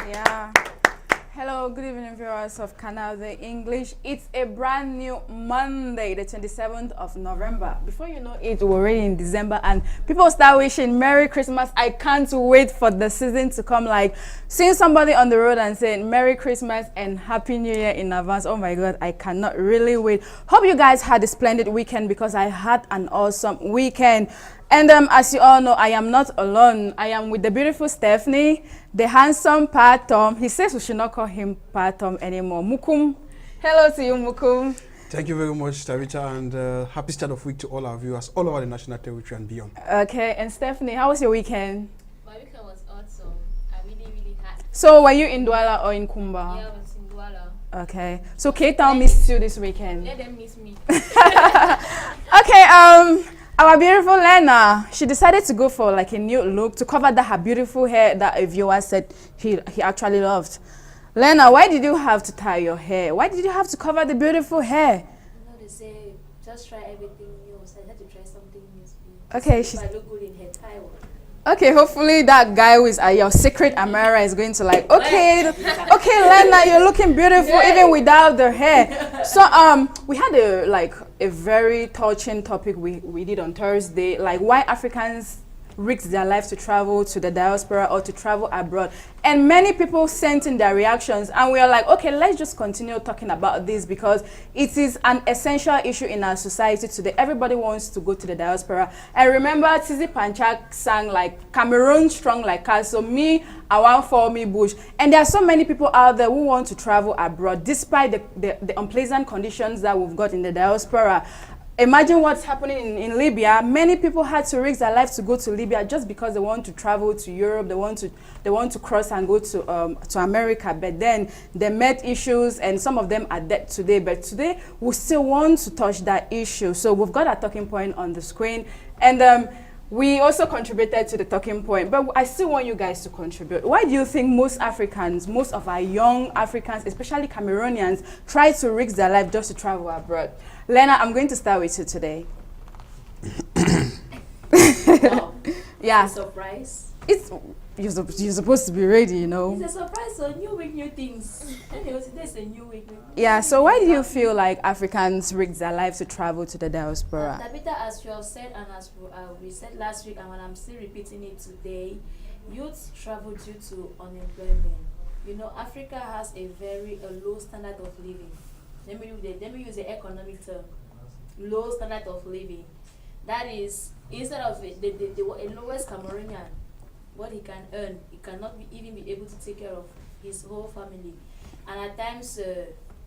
Yeah. Hello, good evening, viewers of Canal The English. It's a brand new Monday, the 27th of November. Before you know it, we're already in December, and people start wishing Merry Christmas. I can't wait for the season to come. Like seeing somebody on the road and saying Merry Christmas and Happy New Year in advance. Oh my God, I cannot really wait. Hope you guys had a splendid weekend, because I had an awesome weekend. And as you all know, I am not alone. I am with the beautiful Stephanie, the handsome Pa Tom. He says we should not call him Pa Tom anymore. Mukum. Hello to you, Mukum. Thank you very much, Tabitha, and happy start of week to all our viewers all over the national territory and beyond. Okay, and Stephanie, how was your weekend? My weekend was awesome. I really had. So were you in Douala or in Kumba? Yeah, I was in Douala. Okay, so K-Town missed you this weekend. Let them miss me. Okay, our beautiful Lena, she decided to go for like a new look to cover that her beautiful hair that a viewer said he actually loved. Lena, why did you have to tie your hair? Why did you have to cover the beautiful hair? You know, they say just try everything new, so I had to try something new. Okay, if I look good in hair, tie one. Okay, hopefully that guy who is your secret admirer is going to like, okay, okay, Lena, you're looking beautiful even without the hair. So we had a very touching topic we did on Thursday, like why Africans risk their lives to travel to the diaspora or to travel abroad. And many people sent in their reactions, and we are like, okay, let's just continue talking about this, because it is an essential issue in our society today. Everybody wants to go to the diaspora. And remember, Tizi Panchak sang like, Cameroon strong like us, so me, I want for me bush. And there are so many people out there who want to travel abroad, despite the unpleasant conditions that we've got in the diaspora. Imagine what's happening in Libya. Many people had to risk their lives to go to Libya just because they want to travel to Europe. They want to cross and go to America. But then they met issues, and some of them are dead today. But today we still want to touch that issue. So we've got a talking point on the screen, and we also contributed to the talking point. But I still want you guys to contribute. Why do you think most Africans, most of our young Africans, especially Cameroonians, try to risk their life just to travel abroad? Lena, I'm going to start with you today. Wow. Yeah. It's a surprise. You're supposed to be ready, you know. It's a surprise, so new week, new things. Anyways, there's a new week. Yeah, so why do you feel like Africans risk their lives to travel to the diaspora? Tabitha, as you have said, and as we said last week, and I'm still repeating it today, youth travel due to unemployment. You know, Africa has a low standard of living. Let me use the economic term. Low standard of living. That is, instead of the lowest Cameroonian, what he can earn, he cannot even be able to take care of his whole family. And at times,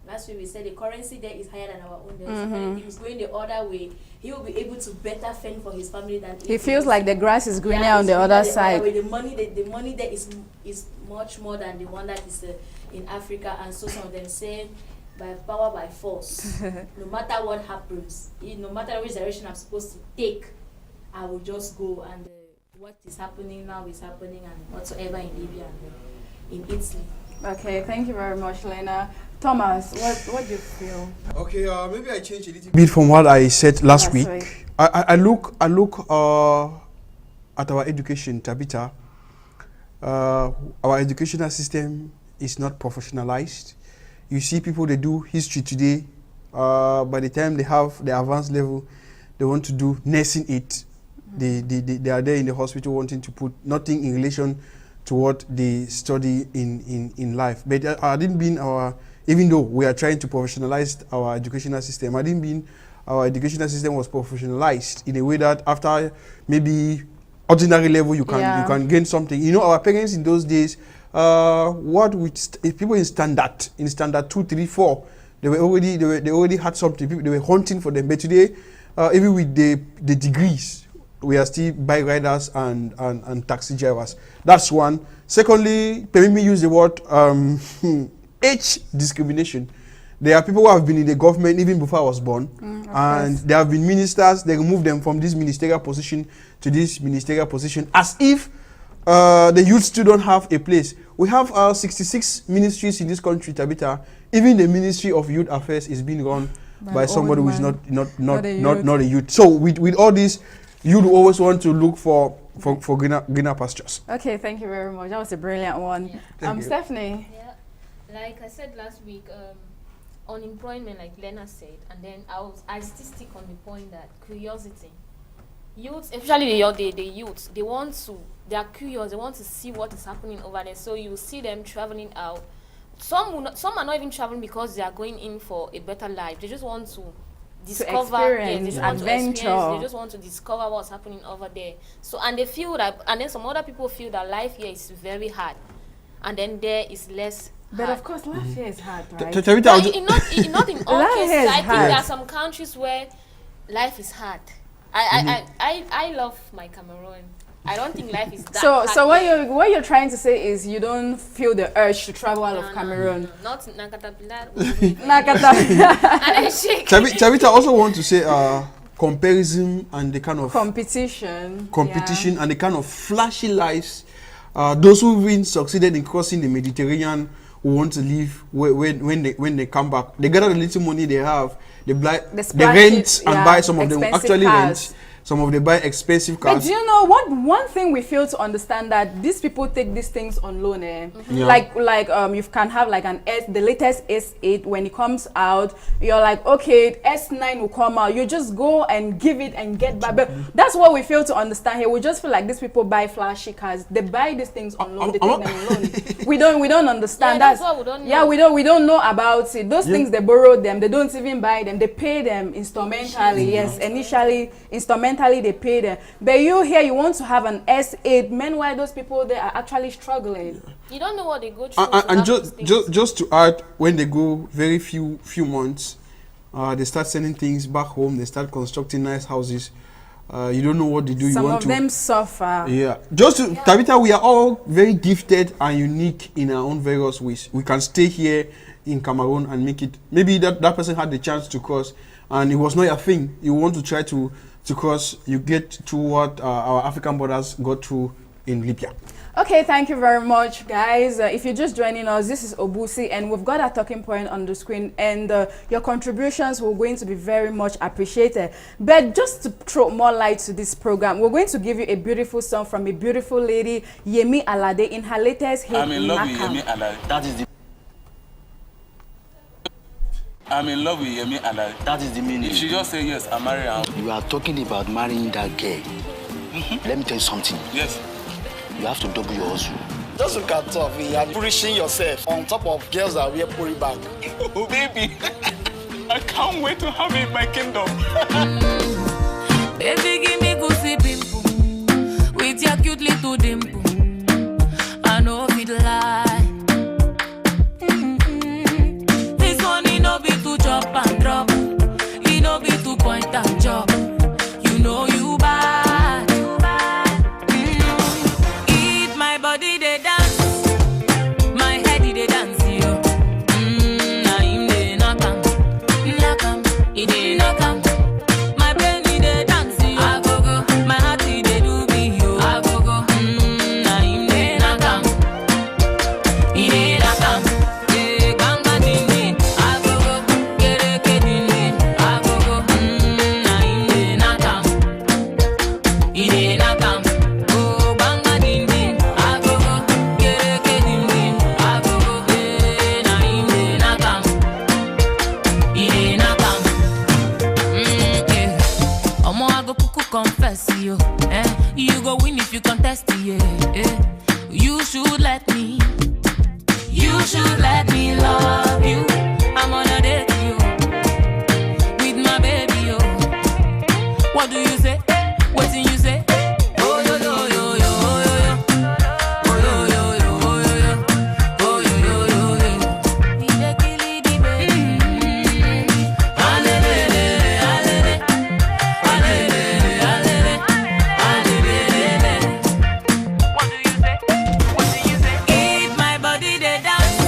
last week we said the currency there is higher than our own. There's so many things going the other way. He will be able to better fend for his family than he feels like the grass is greener on the other side. The money there is much more than the one that is in Africa, and so some of them say, by power, by force, no matter what happens, no matter which direction I'm supposed to take, I will just go. And what is happening now is happening, and whatsoever in Libya and in Italy. Okay, thank you very much, Lena. Thomas, what do you feel? Okay, maybe I change a little bit from what I said last week. I look at our education, Tabitha. Our educational system is not professionalized. You see people, they do history today. By the time they have the advanced level, they want to do nursing it. They are there in the hospital wanting to put nothing in relation to what they study in life. But I didn't mean even though we are trying to professionalize our educational system, I didn't mean our educational system was professionalized in a way that after maybe ordinary level you can gain something. You know, our parents in those days, people in standard 2, 3, 4, they already had something. People, they were hunting for them. But today, even with the degrees, we are still bike riders and taxi drivers. That's one. Secondly, permit me use the word age discrimination. There are people who have been in the government even before I was born, and there have been ministers. They remove them from this ministerial position to this ministerial position, as if the youth still don't have a place. We have 66 ministries in this country, Tabitha. Even the Ministry of Youth Affairs is being run by somebody who is not a youth. So with all this, you'd always want to look for for greener pastures. Okay, thank you very much. That was a brilliant one. Thank you. Stephanie. Yeah, like I said last week, unemployment, like Lena said, and then I still stick on the point that curiosity. Youth, especially the youth, they are curious. They want to see what is happening over there. So you see them traveling out. Some are not even traveling because they are going in for a better life. They just want to discover, adventure. They just want to discover what's happening over there. So and they feel that, and then some other people feel that life here is very hard, and then there is less. But of course, life here is hard, right? Not in all cases. I think hard. there are some countries where life is hard. I love my Cameroon. I don't think life is that hard. So what you're trying to say is you don't feel the urge to travel out of Cameroon. No. Not Nakatapilar. Chavita also want to say comparison and the kind of competition and the kind of flashy lives. Those who've been succeeded in crossing the Mediterranean who want to leave when they come back. They gather the little money they have. They rent and buy some of them actually rent. Some of them buy expensive cars. But do you know what? One thing we fail to understand that these people take these things on loan. Like you can have like the latest S8 when it comes out. You're like, okay, S9 will come out. You just go and give it and get back. But that's what we fail to understand here. We just feel like these people buy flashy cars. They buy these things on loan. They take them on loan. We don't understand. That's what we don't know. Yeah, we don't know about it. Those things they borrow them. They don't even buy them. They pay them instrumentally. Yes, initially instrumentally they pay them. But you here, you want to have an S8. Meanwhile, those people they are actually struggling. You don't know what they go through. And just to add, when they go very few months, they start sending things back home. They start constructing nice houses. You don't know what they do. Some of them suffer. Yeah. Tabitha, we are all very gifted and unique in our own various ways. We can stay here in Cameroon and make it. Maybe that person had the chance to cross, and it was not your thing. You want to try to cross. You get to what our African brothers got through in Libya. Okay, thank you very much, guys. If you're just joining us, this is OBUSI, and we've got a talking point on the screen, and your contributions were going to be very much appreciated. But just to throw more light to this program, we're going to give you a beautiful song from a beautiful lady, Yemi Alade, in her latest hit, I'm in love with Yemi Alade. That is the... I'm in love with Yemi Alade. That is the meaning. If she just say yes, I'll marry her. You are talking about marrying that girl. Let me tell you something. Yes. You have to double your hustle. Just look at tough. You are pushing yourself on top of girls that wear puri bag. Oh, baby. I can't wait to have it in my kingdom. Baby, give me goosey pimple with your cute little dimple. I know it lie. This one, it no be to chop and drop. It no be to point and chop. You know you bad. Eat my body, they dance. My head, they dance, yo. Nah, him, they knock 'em. Knock 'em. He dey knock 'em. My brain, they dance, yo. I go go. My heart, they do me, yo. I go go. Nah, him, they knock 'em. He dey knock 'em. Eh, ganga ding ding. I go go. Kereke ding ding. I go go. Nah, him, they knock 'em. He dey knock 'em. Oh, ganga ding ding. I go go. Kereke ding ding. I go go. Eh, nah, him, they knock 'em. He dey knock 'em. Yeah. Omo, I go cuckoo confess you. You go win if you contest, yeah. You should let me. You should let me love you. I'm on a date, you. With my baby, yo. What do you say? What do you say? Oh, yo, yo, yo, yo, yo, yo. Oh, yo, yo, yo, oh, yo, yo. Oh, yo, yo, yo, yo. Ide kili di baby. Alele, alele. Alele, alele. Alele. What do you say? What do you say? If my body they dance,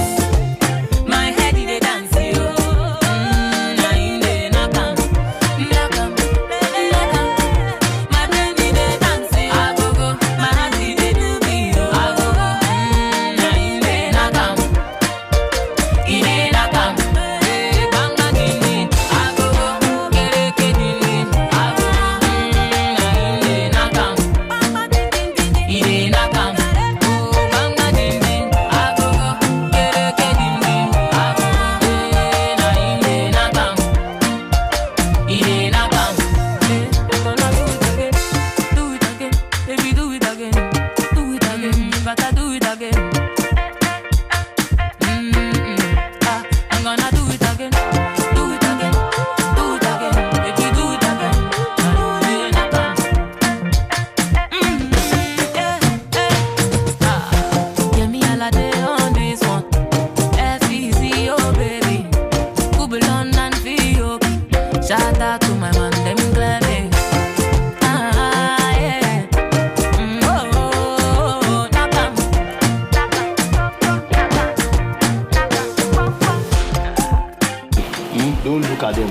look at them.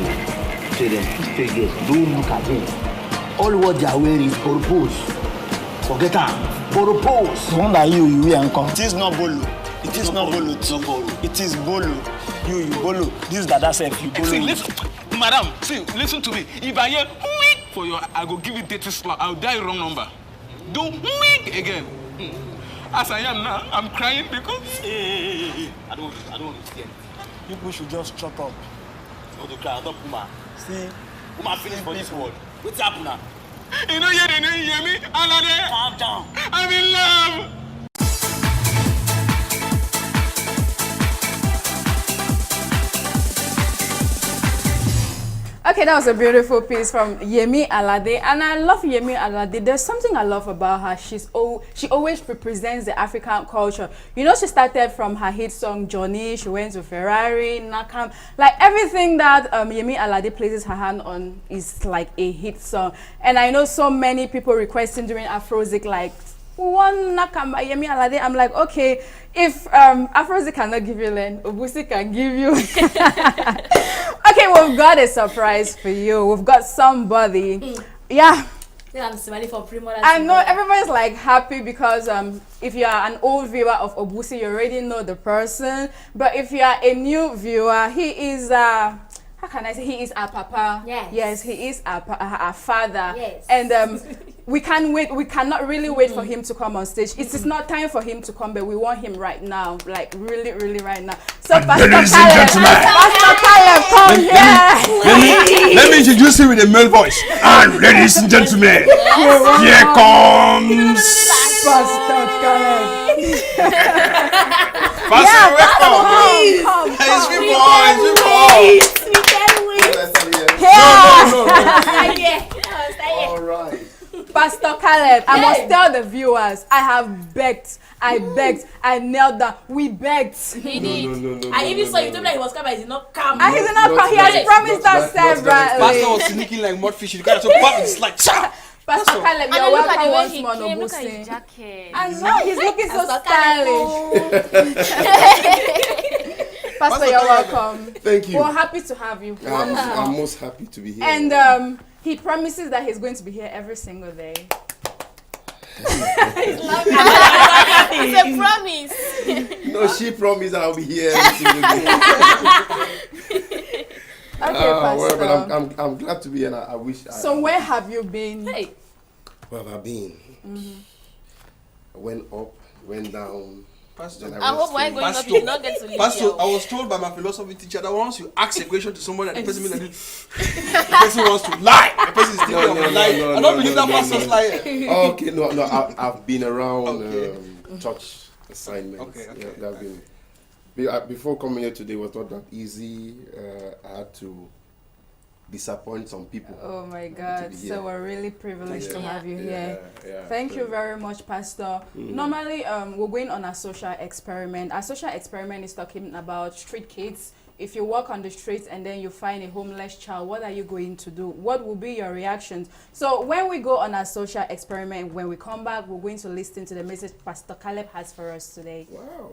Say them, stay there. Don't look at them. All what they are wearing is purpose. Forget that. Purpose. The one that you wear and come. It is not bolo. It is not bolo. It is bolo. You bolo. This is Dada self. You bolo. See, listen, madam. See, listen to me. If I hear for your, I go give you dirty slap. I'll dial wrong number. Do again. As I am now, I'm crying because. Hey. I don't want to scare. People should just shut up. I want to cry. I thought Puma. See, Puma finished for this world. What's happening now? You know, you didn't hear me. Calm down. I'm in love. Okay, that was a beautiful piece from Yemi Alade, and I love Yemi Alade. There's something I love about her. She always represents the African culture. You know, she started from her hit song Johnny. She went to Ferrari, Nakam. Like everything that Yemi Alade places her hand on is like a hit song. And I know so many people requesting during Afrozik like one Nakam by Yemi Alade. I'm like, okay, if Afrozik cannot give you land, OBUSI can give you. Okay, we've got a surprise for you. We've got somebody. Yeah. I'm smiling for Primo. I know everybody's like happy because if you are an old viewer of OBUSI, you already know the person. But if you are a new viewer, he is how can I say, he is our papa. Yes. Yes, he is our father. Yes. And we can't wait. We cannot really wait for him to come on stage. It is not time for him to come, but we want him right now, like really, really right now. So Pastor Caleb, come here. Let me introduce you with a male voice. And ladies and gentlemen, here comes Pastor Caleb. Pastor. Welcome. Come. It's people. all right. Pastor Caleb, I must tell the viewers, I have begged, I knelt down, we begged. He did. I even saw you told me that he was coming, but he did not come. And he did not come, he has promised us several. Pastor was sneaking like mudfish. You got so pop. It's like cha. Pastor Caleb, you're welcome once more, OBUSI. And now he's looking so stylish. Pastor, you're welcome. Thank you. We're happy to have you. I'm most happy to be here. And he promises that he's going to be here every single day. It's a promise. No, she promised that I'll be here every single day. Okay, Pastor. Well, but I'm glad to be here, and I wish. So where have you been? Hey. Where have I been? I went up, went down. Pastor, then I hope when going up, you did not get to leave. Pastor, I was told by my philosophy teacher that once you ask a question to somebody, the person will like this. The person wants to lie. The person is thinking of a lie. I don't believe that pastor's lying. Okay, no, I've been around church assignments. Okay. Yeah, that's been. Before coming here today was not that easy. I had to disappoint some people. Oh my God, so we're really privileged to have you here. Yeah, Thank you very much, Pastor. Normally, we're going on a social experiment. Our social experiment is talking about street kids. If you walk on the streets and then you find a homeless child, what are you going to do? What will be your reactions? So when we go on our social experiment, when we come back, we're going to listen to the message Pastor Caleb has for us today. Wow.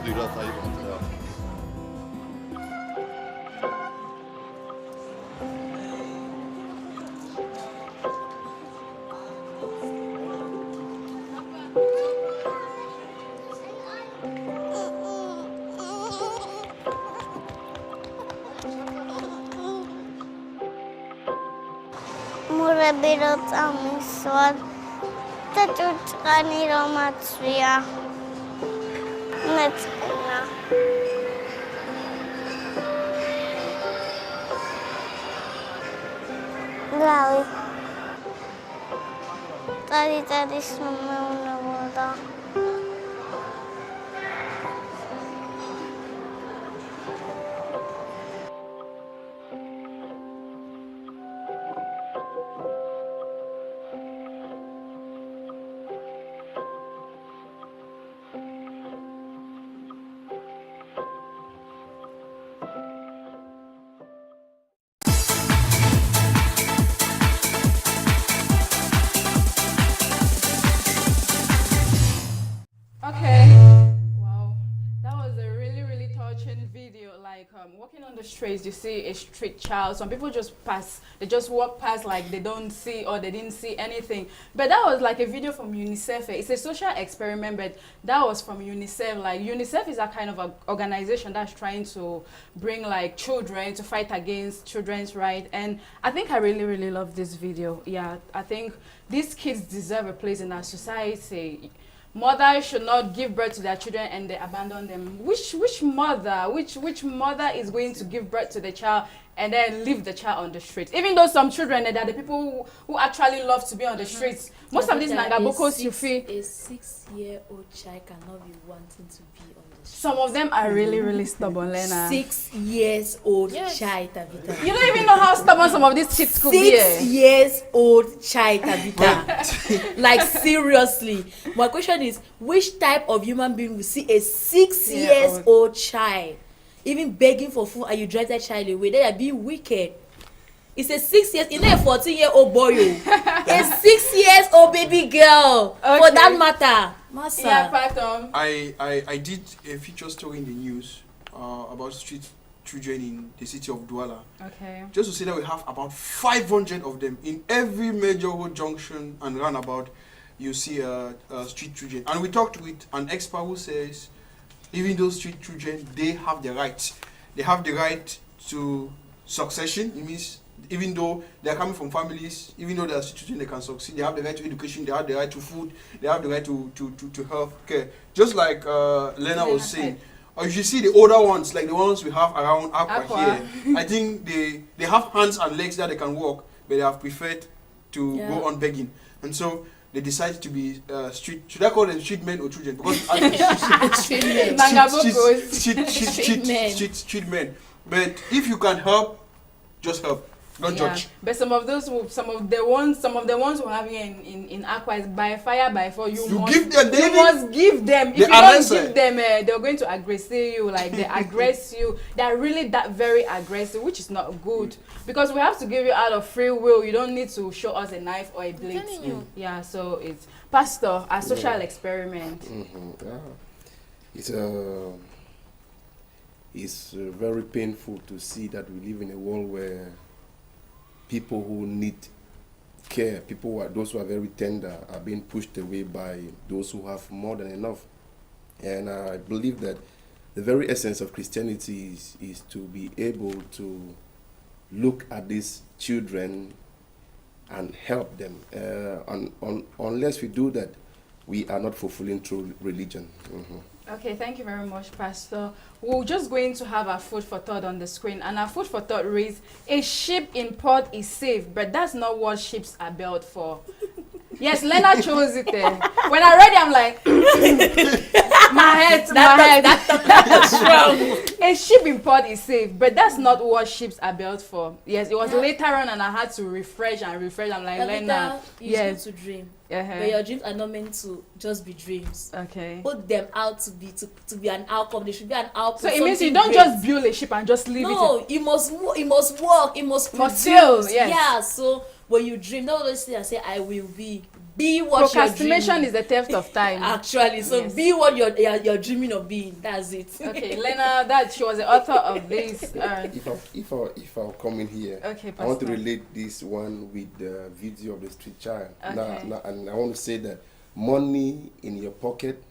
the rat are even there. Murabirat amiswad. Tachuchkani romatsria. Netskina. Grabe. Tadi sume una boda. Okay. Wow. That was a really, really touching video. Like walking on the streets, you see a street child. Some people just pass, they just walk past like they don't see or they didn't see anything. But that was like a video from UNICEF. It's a social experiment, but that was from UNICEF. Like UNICEF is a kind of a organization that's trying to bring like children to fight against children's rights. And I think I really, really love this video. Yeah, I think these kids deserve a place in our society. Mothers should not give birth to their children and they abandon them. Which mother is going to give birth to the child and then leave the child on the streets? Even though some children, there are the people who actually love to be on the streets. Most of these nangabokos you feel. A 6-year-old child cannot be wanting to be on the street. Some of them are really, really stubborn, Lena. 6 years old child, Tabitha. You don't even know how stubborn some of these kids could be. 6 years old child, Tabitha. Like seriously. My question is, which type of human being will see a 6 years old child even begging for food and you drive that child away? They are being wicked. It's a 6 years, it's not a 14-year-old boy. A 6 years old baby girl. Okay. For that matter. Massa. Yeah, Patom. I did a feature story in the news about street children in the city of Douala. Okay. Just to say that we have about 500 of them in every major road junction and roundabout. You see street children, and we talked with an expert who says even those street children, they have the right. They have the right to succession. It means even though they are coming from families, even though they are street children, they can succeed. They have the right to education. They have the right to food. They have the right to health care. Just like Lena was saying. Or if you see the older ones, like the ones we have around Aqua here, I think they have hands and legs that they can walk, but they have preferred to go on begging. And so they decided to be street. Should I call them street men or children? Because street men. But if you can help, just help. Don't judge. But some of the ones who have here in Aqua is by fire by force. You must give them. You must give them. If you don't give them, they're going to aggress you. Like they aggress you. They're really that very aggressive, which is not good. Because we have to give you out of free will. You don't need to show us a knife or a blade. Yeah. So it's Pastor, a social experiment. It's very painful to see that we live in a world where people who need care, those who are very tender, are being pushed away by those who have more than enough. And I believe that the very essence of Christianity is to be able to look at these children and help them. Unless we do that, we are not fulfilling true religion. Okay, thank you very much, Pastor. We're just going to have our food for thought on the screen, and our food for thought reads: a ship in port is safe, but that's not what ships are built for. Yes, Lena chose it. When I read it, I'm like, my head. That's wrong. A ship in port is safe, but that's not what ships are built for. Yes, it was later on, and I had to refresh. I'm like, Lena, yes, to dream. But your dreams are not meant to just be dreams. Okay. Put them out to be an outcome. They should be an outcome. So it means you don't just build a ship and just leave it. No, it must work. It must produce. Yes. Yeah. So when you dream, not always say, I will be. be what you're Procrastination dreaming. is the theft of time. Actually, so Yes. be what you're dreaming of being. That's it. Okay, Lena, that she was the author of this. If I'll come in here, Okay, I want to Pastor. relate this one with the video of the street child. Okay. Now, and I want to say that money in your pocket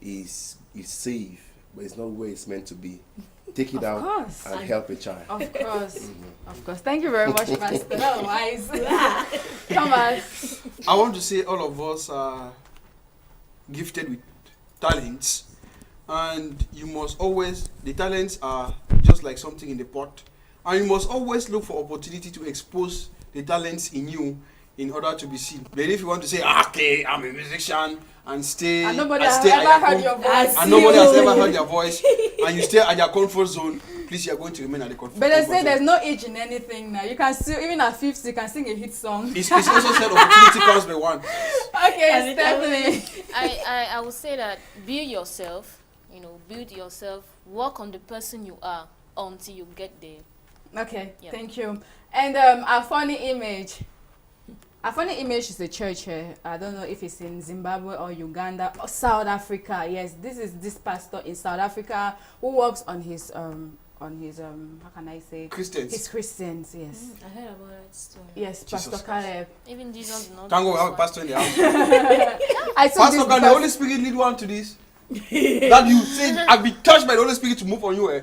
is safe, but it's not where it's meant to be. Take it Of out course. and help a child. Of course. Of course. Thank you very much, Pastor. That was wise. Thomas. I want to say all of us are gifted with talents, and you must always, the talents are just like something in the pot, and you must always look for opportunity to expose the talents in you in order to be seen. But if you want to say, okay, I'm a musician, and stay, And nobody and has stay at ever your heard your voice. and nobody has ever heard your voice, and you stay at your comfort zone, please, you're going to remain at the comfort But they say zone. there's no age in anything now. You can still, even at 50, you can sing a hit song. It's also said opportunity comes by one. Okay, Stephanie. I would say that build yourself, build yourself, work on the person you are until you get there. Okay, Yeah. thank you. And our funny image. Our funny image is a church here. I don't know if it's in Zimbabwe or Uganda or South Africa. Yes, this is this pastor in South Africa who works on his how can I say? Christians. His Christians, yes. I heard about that story. Yes, Jesus Pastor Christ. Caleb. Even Jesus did not. Thank do God we have a this pastor in the house. I took Pastor, this can the because- Holy Spirit lead one to this? That you say, I've been touched by the Holy Spirit to move on you.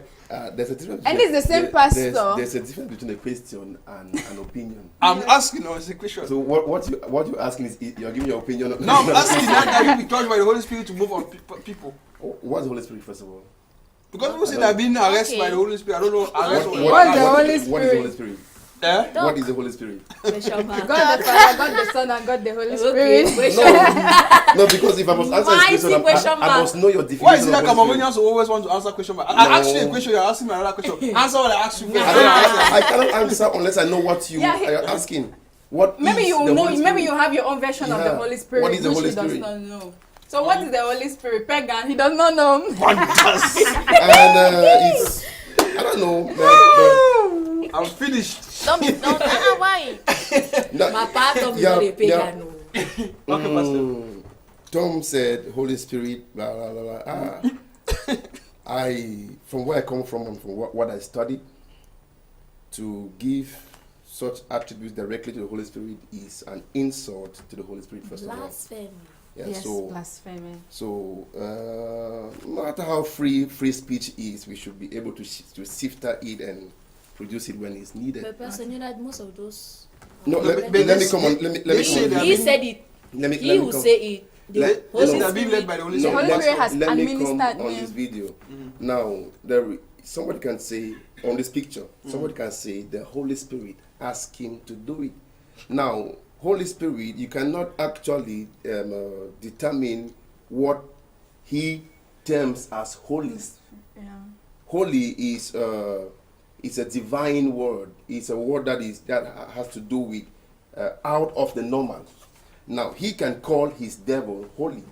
There's a difference. And it's the same pastor. There's a difference between a question and an opinion. I'm asking, it's a question. So what you're asking is you're giving your opinion. No, I'm asking that you be touched by the Holy Spirit to move on people. What's the Holy Spirit first of all? Because people say they're being arrested by the Holy Spirit. I don't know. Arrest or What's the Holy What is the Spirit? Holy Spirit? Eh? What is the Holy Spirit? Special man. God the Father, God the Son, and God the Holy Okay, Spirit. question. No, because if I must answer Why this is the question, question I mark? must know your definition. Why is it that of Holy Spirit. Cameroonians always want to answer question? I asked you a No. question, you're asking me another question. Answer what I asked you first. I cannot answer unless I know what you Yeah, are asking. What Maybe is you the know, Holy maybe Spirit? you have your own version of the Yeah. Holy Spirit, What is the which Holy he does Spirit? not know. So what is the Holy Spirit? Pagan, he does not know. And it's I don't know. I'm finished. Don't why? My part of is not a pagan. No. Tom said Holy Spirit, blah blah blah. blah. I from where I come from and from what I studied, to give such attributes directly to the Holy Spirit is an insult to the Holy Spirit first of all. Blasphemy. Yeah, Yes, so blasphemy. So, no matter how free speech is, we should be able to sift it and produce it when it's needed. But person, you know that most of those. No, let but me come on. Let me they come say on. that- He said it. Let me He will come. say it. The Let- Holy They say no. they're being led by the Holy The Spirit. Holy Spirit has let me come administered on me. this video. Now, somebody can say on this picture, somebody can say the Holy Spirit asked him to do it. Now, Holy Spirit, you cannot actually determine what he terms as holy. Yeah. Holy is a divine word. It's a word that has to do with out of the normal. Now he can call his devil holy.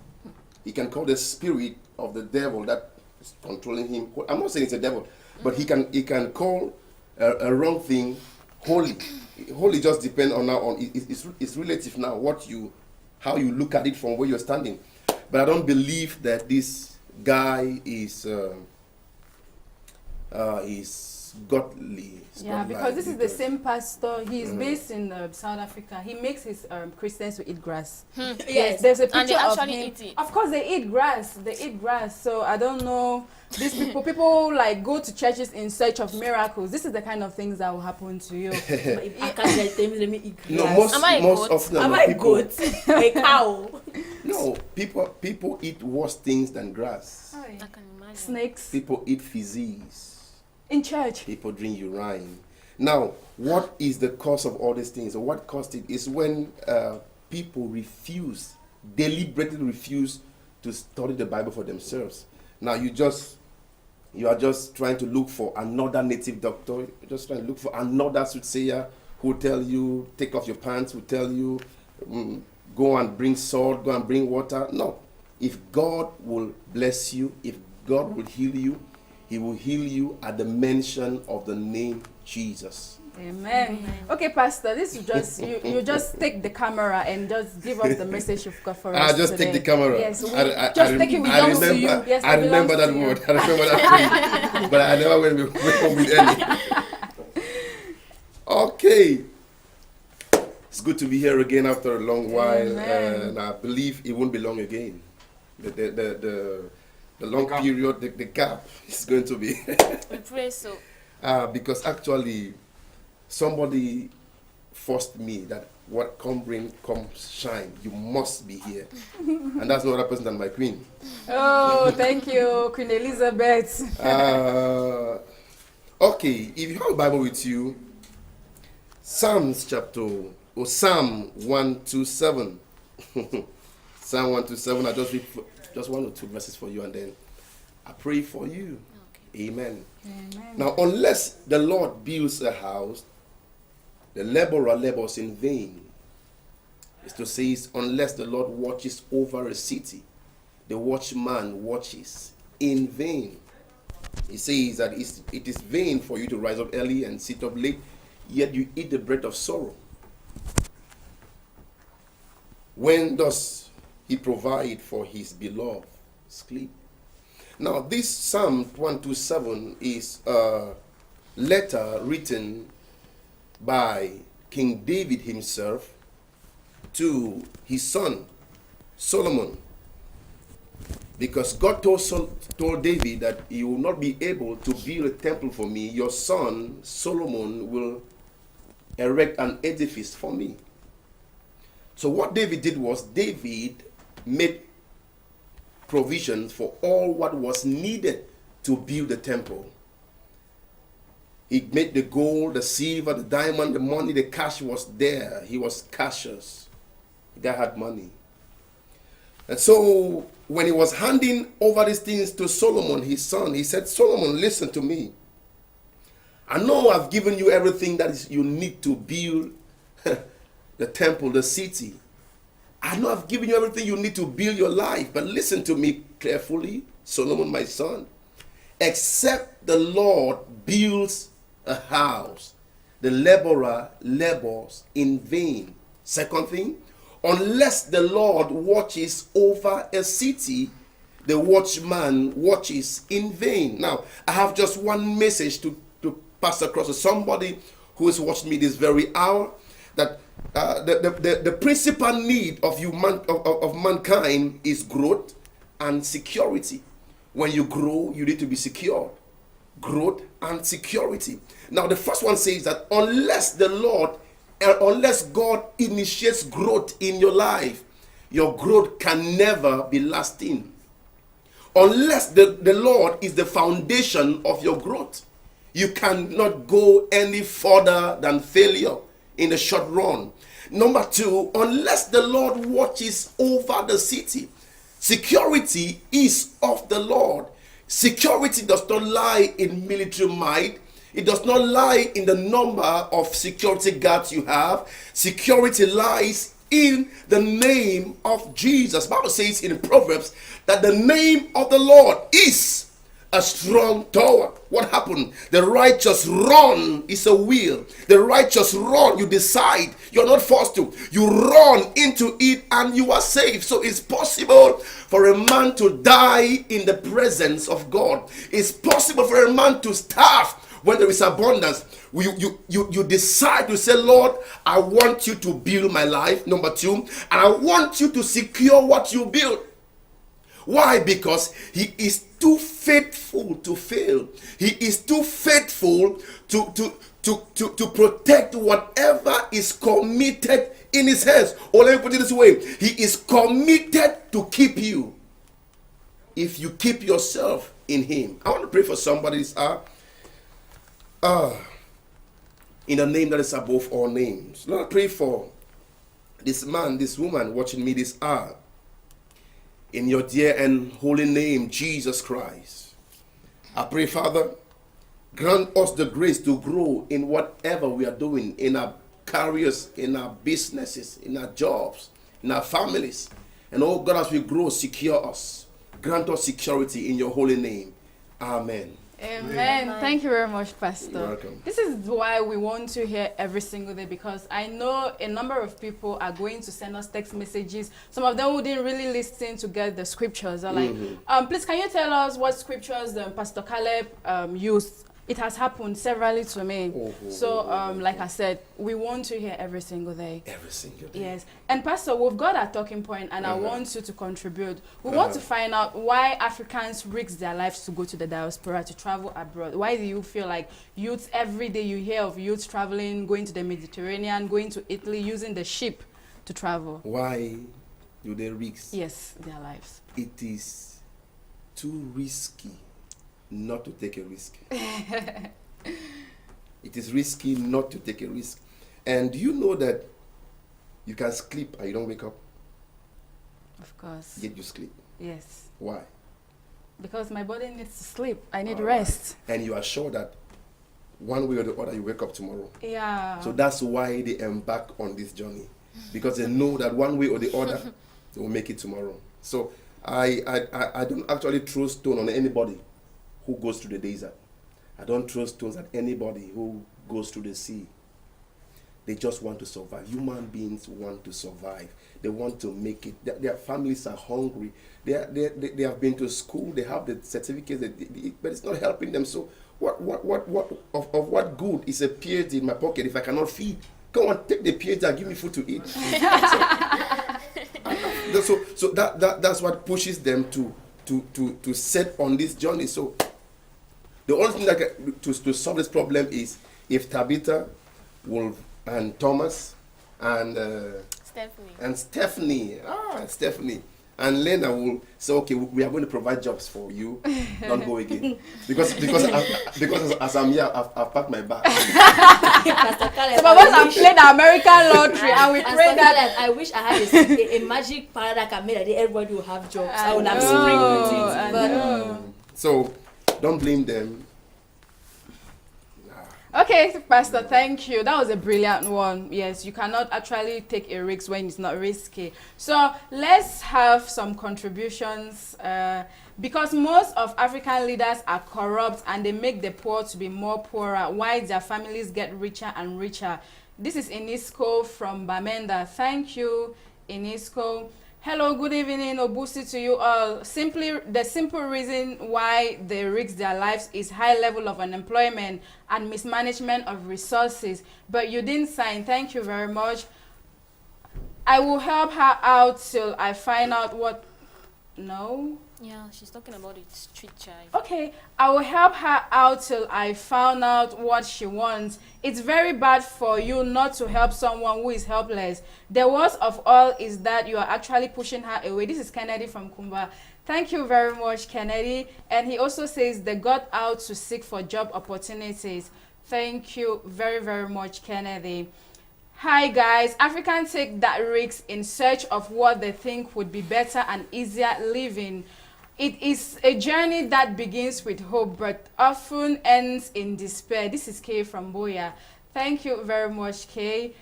He can call the spirit of the devil that is controlling him. I'm not saying it's a devil, but he can call a wrong thing holy. Holy just depends on it's relative now how you look at it from where you're standing. But I don't believe that this guy is godly. Yeah, because this is the same pastor. He is based in South Africa. He makes his Christians to eat grass. Yes. There's a picture And they of actually him. eat it. Of course, they eat grass. They eat grass. So I don't know. These people like go to churches in search of miracles. This is the kind of things that will happen to you. But if I can't tell them, let me eat No, grass. Am I a most goat? often Am than I people, goat? A cow? No, people eat worse things than grass. I can imagine. Snakes People eat feces. in church. People drink urine. Now, what is the cause of all these things? Or what caused it is when people deliberately refuse to study the Bible for themselves. Now, you are just trying to look for another native doctor. You're just trying to look for another soothsayer who will tell you, take off your pants, will tell you, go and bring salt, go and bring water. No. If God will bless you, if God will heal you, he will heal you at the mention of the name Jesus. Amen. Okay, Pastor, this is just you just take the camera and just give us the message you've got for us. I just today. take the camera. Yes, we I just take it. We I belongs to you. remember, Yes, I it remember belongs that to you. word. I remember that phrase. But I never went with any. Okay. It's good to be here again after a long while. And I believe it won't be long again. The long period, the gap is going to be. We pray so. Because actually, somebody forced me that what come rain, come shine, you must be here. And that's no other person than my queen. Oh, thank you, Queen Elizabeth. Okay, if you have a Bible with you, Psalm 127. Psalm 127, I just read just one or two verses for you and then I pray for you. Okay. Amen. Amen. Now, unless the Lord builds a house, the laborer labors in vain. It's to say, unless the Lord watches over a city, the watchman watches in vain. He says that it is vain for you to rise up early and sit up late, yet you eat the bread of sorrow. When does he provide for his beloved sleep? Now, this Psalm 127 is a letter written by King David himself to his son Solomon, because God told David that you will not be able to build a temple for me. Your son Solomon will erect an edifice for me. So what David did was David made provisions for all what was needed to build the temple. He made the gold, the silver, the diamond, the money, the cash was there. He was cautious. The guy had money. And so when he was handing over these things to Solomon, his son, he said, Solomon, listen to me. I know I've given you everything that you need to build the temple, the city. I know I've given you everything you need to build your life. But listen to me carefully, Solomon, my son. Except the Lord builds a house, the laborer labors in vain. Second thing, unless the Lord watches over a city, the watchman watches in vain. Now, I have just one message to pass across to somebody who is watching me this very hour, that the principal need of mankind is growth and security. When you grow, you need to be secure. Growth and security. Now, the first one says that unless God initiates growth in your life, your growth can never be lasting. Unless the Lord is the foundation of your growth, you cannot go any further than failure in the short run. Number two, unless the Lord watches over the city, security is of the Lord. Security does not lie in military might. It does not lie in the number of security guards you have. Security lies in the name of Jesus. The Bible says in Proverbs that the name of the Lord is a strong tower. What happened? The righteous run is a will. The righteous run, you decide. You're not forced to. You run into it and you are safe. So it's possible for a man to die in the presence of God. It's possible for a man to starve when there is abundance. You decide to say, Lord, I want you to build my life. Number two, and I want you to secure what you build. Why? Because he is too faithful to fail. He is too faithful to protect whatever is committed in his hands. Or let me put it this way. He is committed to keep you if you keep yourself in him. I want to pray for somebody this hour. In the name that is above all names. Lord, I pray for this man, this woman watching me this hour. In your dear and holy name, Jesus Christ. I pray, Father, grant us the grace to grow in whatever we are doing, in our careers, in our businesses, in our jobs, in our families. And oh God, as we grow, secure us. Grant us security in your holy name. Amen. Amen. Thank you very much, Pastor. You're welcome. This is why we want to hear every single day, because I know a number of people are going to send us text messages. Some of them wouldn't really listen to get the scriptures. They're like, please, can you tell us what scriptures Pastor Caleb used? It has happened severally to me. Like I said, we want to hear every single day. Every single day. Yes. And Pastor, we've got a talking point, and I want you to contribute. We want to find out why Africans risk their lives to go to the diaspora, to travel abroad. Why do you feel like youth, every day you hear of youth traveling, going to the Mediterranean, going to Italy, using the ship to travel? Why do they risk? Yes, their lives. It is too risky not to take a risk. It is risky not to take a risk. And do you know that you can sleep and you don't wake up? Of course. Yet you sleep. Yes. Why? Because my body needs to sleep. I need rest. And you are sure that one way or the other you wake up tomorrow. Yeah. So that's why they embark on this journey. Because they know that one way or the other they will make it tomorrow. So I don't actually throw stone on anybody who goes to the desert. I don't throw stones at anybody who goes to the sea. They just want to survive. Human beings want to survive. They want to make it. Their families are hungry. They have been to school. They have the certificates, but it's not helping them. So what good is a PhD in my pocket if I cannot feed? Come on, take the PhD and give me food to eat. So that's what pushes them to set on this journey. So the only thing that to solve this problem is if Tabitha, Wolf, and Thomas, and Stephanie, and Lena will say, okay, we are going to provide jobs for you. Don't go again, because as I'm here, I've packed my bag. Some of us have played the American lottery, and we pray that. I wish I had a magic powder that can make that everybody will have jobs. I would have sprinkled it. So don't blame them. Okay, Pastor, thank you. That was a brilliant one. Yes, you cannot actually take a risk when it's not risky. So let's have some contributions because most of African leaders are corrupt and they make the poor to be more poorer while their families get richer and richer. This is Inisco from Bamenda. Thank you, Inisco. Hello, good evening, OBUSI to you all. The simple reason why they risk their lives is high level of unemployment and mismanagement of resources. But you didn't sign. Thank you very much. I will help her out till I find out what... No? Yeah, she's talking about it, street child. Okay, I will help her out till I found out what she wants. It's very bad for you not to help someone who is helpless. The worst of all is that you are actually pushing her away. This is Kennedy from Kumba. Thank you very much, Kennedy. And he also says they got out to seek for job opportunities. Thank you very, very much, Kennedy. Hi guys, Africans take that risk in search of what they think would be better and easier living. It is a journey that begins with hope but often ends in despair. This is Kay from Boya. Thank you very much, Kay.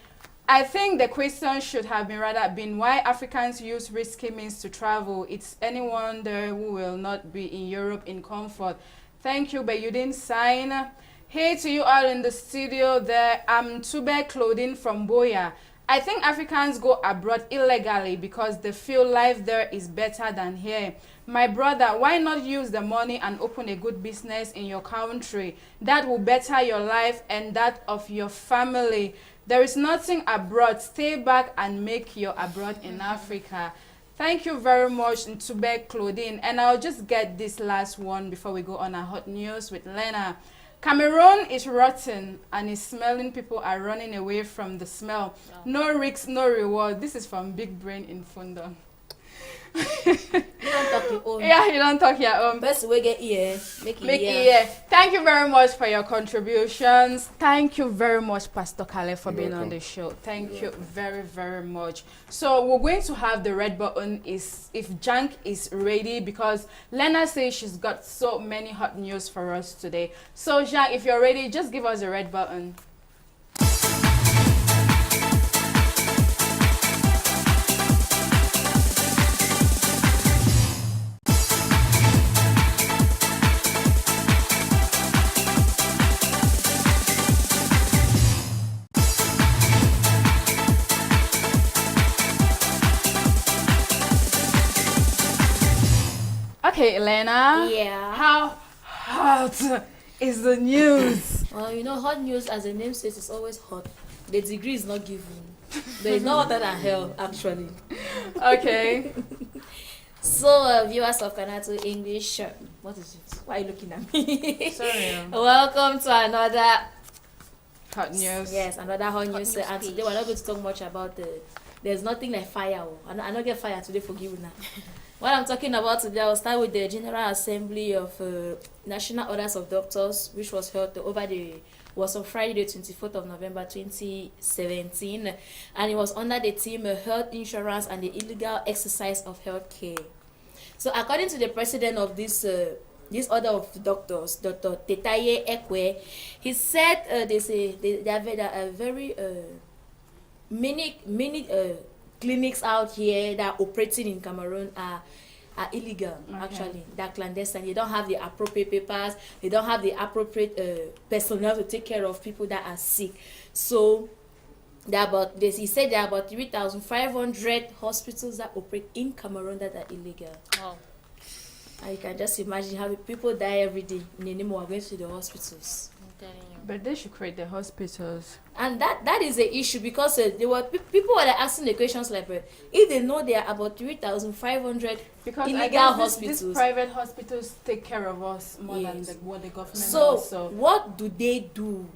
I think the question should have been why Africans use risky means to travel. It's anyone there who will not be in Europe in comfort. Thank you, but you didn't sign. Hey to you all in the studio there. I'm Tube Clothing from Boya. I think Africans go abroad illegally because they feel life there is better than here. My brother, why not use the money and open a good business in your country? That will better your life and that of your family. There is nothing abroad. Stay back and make your abroad in Africa. Thank you very much, Ntube Clothing. And I'll just get this last one before we go on our hot news with Lena. Cameroon is rotten and is smelling. People are running away from the smell. No risk, no reward. This is from Big Brain in Fundo. You don't talk your own. Yeah, you don't talk your own. Best way get ear. Make ear. Thank you very much for your contributions. Thank you very much, Pastor Kale, for being on the show. Thank you very, very much. So we're going to have the red button if Jank is ready, because Lena says she's got so many hot news for us today. So Jank, if you're ready, just give us the red button. Okay, Elena. Yeah. How hot is the news? Well, you know, hot news, as the name says, is always hot. The degree is not given. There is no hotter than hell, actually. Okay. So, viewers of Kanato English, what is it? Why are you looking at me? Sorry. Welcome to another Hot news. Yes, another hot news. news And page. today we're not going to talk much about there's nothing like fire. I don't get fire today, forgive me now. What I'm talking about today, I'll start with the General Assembly of National Orders of Doctors, which was held was on Friday, the 24th of November 2017, and it was under the theme Health Insurance and the Illegal Exercise of Healthcare. So, according to the president of this order of doctors, Dr. Tetaye Ekwe, he said there are very many clinics out here that are operating in Cameroon are illegal. Okay. Actually, they're clandestine. They don't have the appropriate papers. They don't have the appropriate personnel to take care of people that are sick. So he said there are about 3,500 hospitals that operate in Cameroon that are illegal. Oh. And you can just imagine how people die every day in the name of going to the hospitals. But they should create the hospitals. And that is the issue, because people were asking the questions like, if they know there are about 3,500 illegal hospitals. These private hospitals take care of us more than what the government does. So what do they do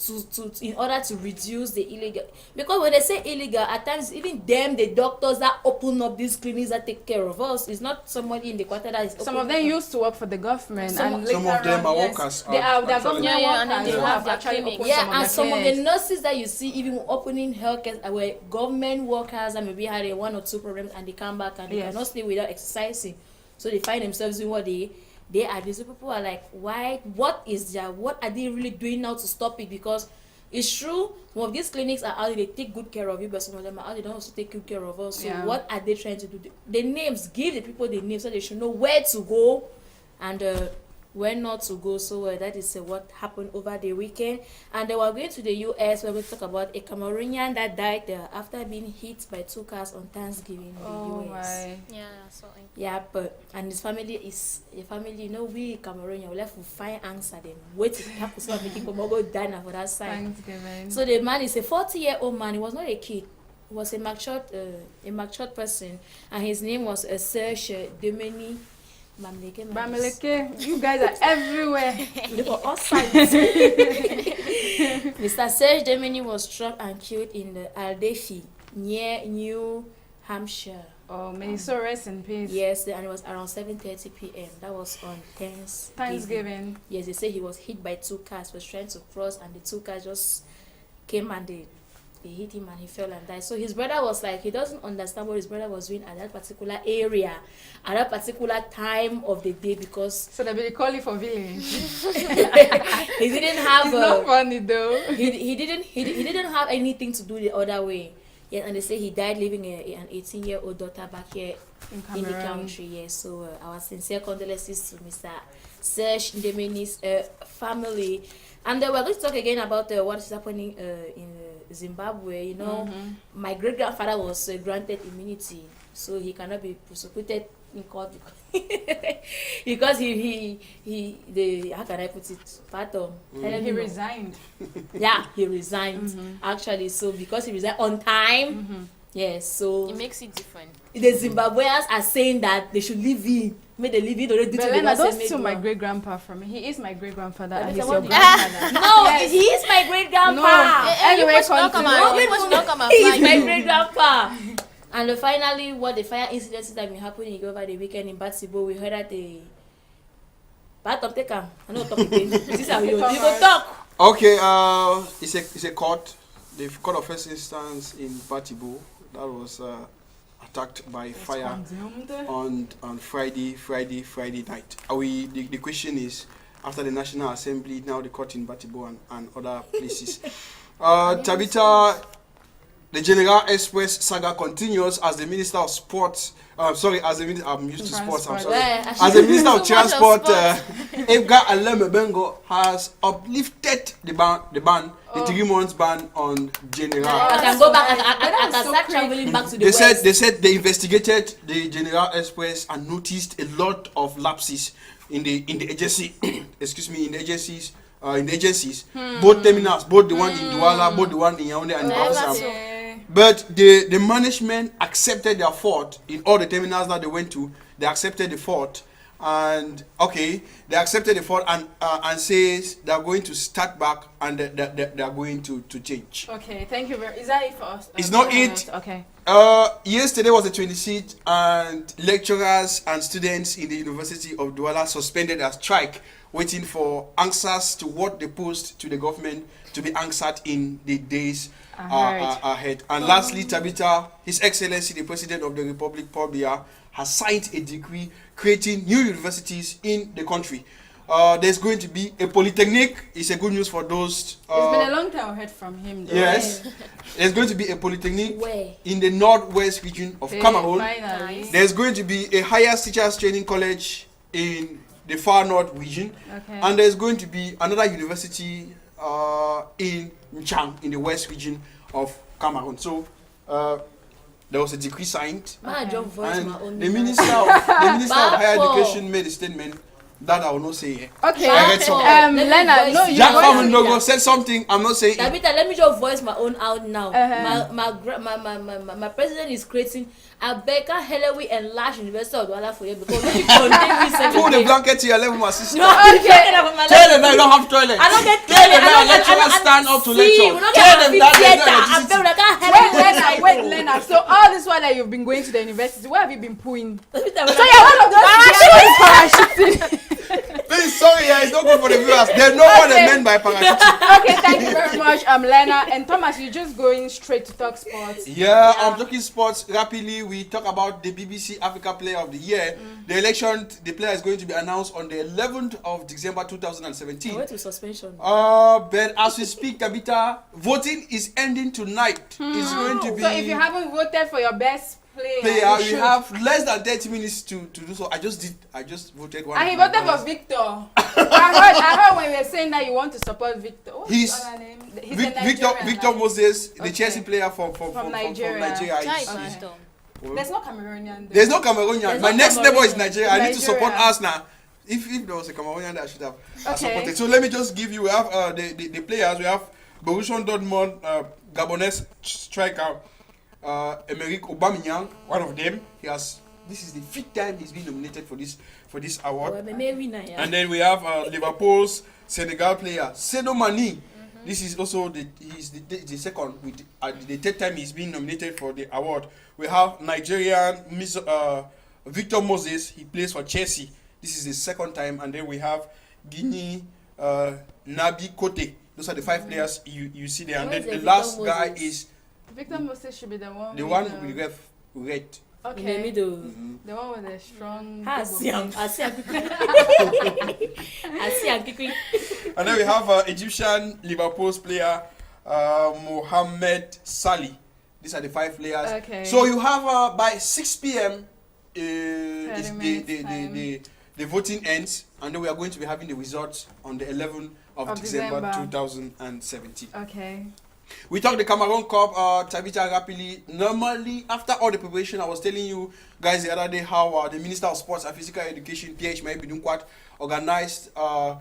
to in order to reduce the illegal? Because when they say illegal, at times even the doctors that open up these clinics that take care of us, is not somebody in the quarter that is some of them used to work for the government, some of them are workers. They are government workers. And then they have their clinics. Some of the nurses that you see even opening healthcare were government workers and maybe had one or two problems and they come back and they cannot stay without exercising, so they find themselves doing what they are. These people are like, why? What are they really doing now to stop it? Because it's true, some of these clinics are out, they take good care of you, but some of them are out, they don't also take good care of us. So what are they trying to do? The names, give the people the names so they should know where to go and where not to go. So that is what happened over the weekend. And they were going to the US. We're going to talk about a Cameroonian that died after being hit by 2 cars on Thanksgiving in the US. My. Yeah, so Yeah, and his family is a family, we Cameroonian, we left to find answer then. Wait to happen so making go down for that side. Thanksgiving. So the man is a 40-year-old man. He was not a kid. He was a matured person, and his name was Serge Demeni. Bamileke, you guys are everywhere. For all sides. Mr. Serge Demeni was struck and killed in the Aldefi near New Hampshire. Oh, may his soul rest in peace. Yes, and it was around 7:30 p.m. That was on Thanksgiving. Yes, they say he was hit by 2 cars. Was trying to cross, and the 2 cars just came and they hit him and he fell and died. So his brother was like, he doesn't understand what his brother was doing at that particular area, at that particular time of the day, because so they call it for village. he didn't have. It's not funny though. He didn't have anything to do the other way. Yeah, and they say he died leaving an 18-year-old daughter back here in the country. Yes, so our sincere condolences to Mr. Serge Ndemeni's family. And we're going to talk again about what is happening in Zimbabwe. My great-grandfather was granted immunity, so he cannot be prosecuted in court because how can I put it? He resigned. Yeah, he resigned actually. So because he resigned on time, yes. So it makes it different. The Zimbabweans are saying that they should leave him. May they leave it already. Belena, don't steal my great grandpa from me. He is my great grandfather and he's your grandfather. No, yes. He is my great grandpa. No. Anyway, he is my great grandpa. And finally, what the fire incidents that been happening over the weekend in Batibo, we heard that I know talk again. This is how you go talk. Okay, it's a court. The court of first instance in Batibo that was attacked by fire on Friday night. The question is, after the National Assembly, now the court in Batibo and other places. Tabitha, the General Express saga continues as the Minister of Sports. I'm used to sports. I'm sorry. As the Minister of Transport Edgar Aleme Bengo has uplifted the 3 months ban on General. I can go back. I can start traveling back to the West. They said they investigated the General Express and noticed a lot of lapses in the agency. Excuse me, in the agencies. Both terminals, both the one in Douala, both the one in Yaoundé and Bafoussam. But the management accepted their fault in all the terminals that they went to. They accepted the fault, and they accepted the fault and says they are going to start back and they are going to change. Okay, thank you very. Is that it for us? It's not it. Okay. Yesterday was the 26th, and lecturers and students in the University of Douala suspended their strike, waiting for answers to what they posed to the government to be answered in the days ahead. And lastly, Tabitha, His Excellency the President of the Republic, Paul Biya, has signed a decree creating new universities in the country. There's going to be a polytechnic. It's a good news for those. It's been a long time I heard from him, though. Yes. There's going to be a polytechnic Where? in the northwest region of Cameroon. Finally. There's going to be a higher teachers training college in the far north region. Okay. And there's going to be another university in Nchang in the west region of Cameroon. So there was a decree signed. And The Minister of Higher Education made a statement that I will not say here. Okay. I read something. Lena, no, you Jack Famundogo said something. I'm not saying it. Tabitha, let me just voice my own out now. My president is creating a Becca Hellewy enlarged University of Douala for you because we contain Pull the blanket to your level, my sister. No, okay. Tell them that you don't have toilet. I don't get Tell them that lecturers stand up to lecture. Tell them that there's no Wait, Lena. So all this while that you've been going to the university, where have you been pooing? So you're one of those parachuting. Please, sorry, it's not good for the viewers. They know what they meant by parachuting. Okay, thank you very much, Lena. And Thomas, you're just going straight to talk sports. Yeah, I'm talking sports rapidly. We talk about the BBC Africa Player of the Year. The election, the player is going to be announced on the 11th of December 2017. I went to suspension. But as we speak, Tabitha, voting is ending tonight. It's going to be. So if you haven't voted for your best player, you have less than 30 minutes to do so. I just voted one. And he voted for Victor. I heard when we were saying that you want to support Victor. What's his other name? He's Victor Moses, the Chelsea player from Nigeria. There's no Cameroonian there. There's no Cameroonian. My next neighbor is Nigeria. I need to support us now. If there was a Cameroonian, I should have supported. So let me just give you. We have the players. We have Borussia Dortmund, Gabonese striker Emerick Aubameyang, one of them. This is the 5th time he's been nominated for this award. And then we have Liverpool's Senegal player Sadio Mane. This is also he's the second, the 3rd time he's been nominated for the award. We have Nigerian Victor Moses. He plays for Chelsea. This is the 2nd time. And then we have Guinea Nabi Kote. Those are the 5 players you see there. And then the last guy is Victor Moses should be the one. The one with red. Okay. In the middle. The one with a strong. And then we have Egyptian Liverpool's player Mohamed Salih. These are the 5 players. Okay. So you have by 6 p.m. The voting ends, and then we are going to be having the results on the 11th of December 2017. Okay. We talked the Cameroon Cup, Tabitha, rapidly. Normally, after all the preparation, I was telling you guys the other day how the Minister of Sports and Physical Education, PH Maibidunkwat, organized a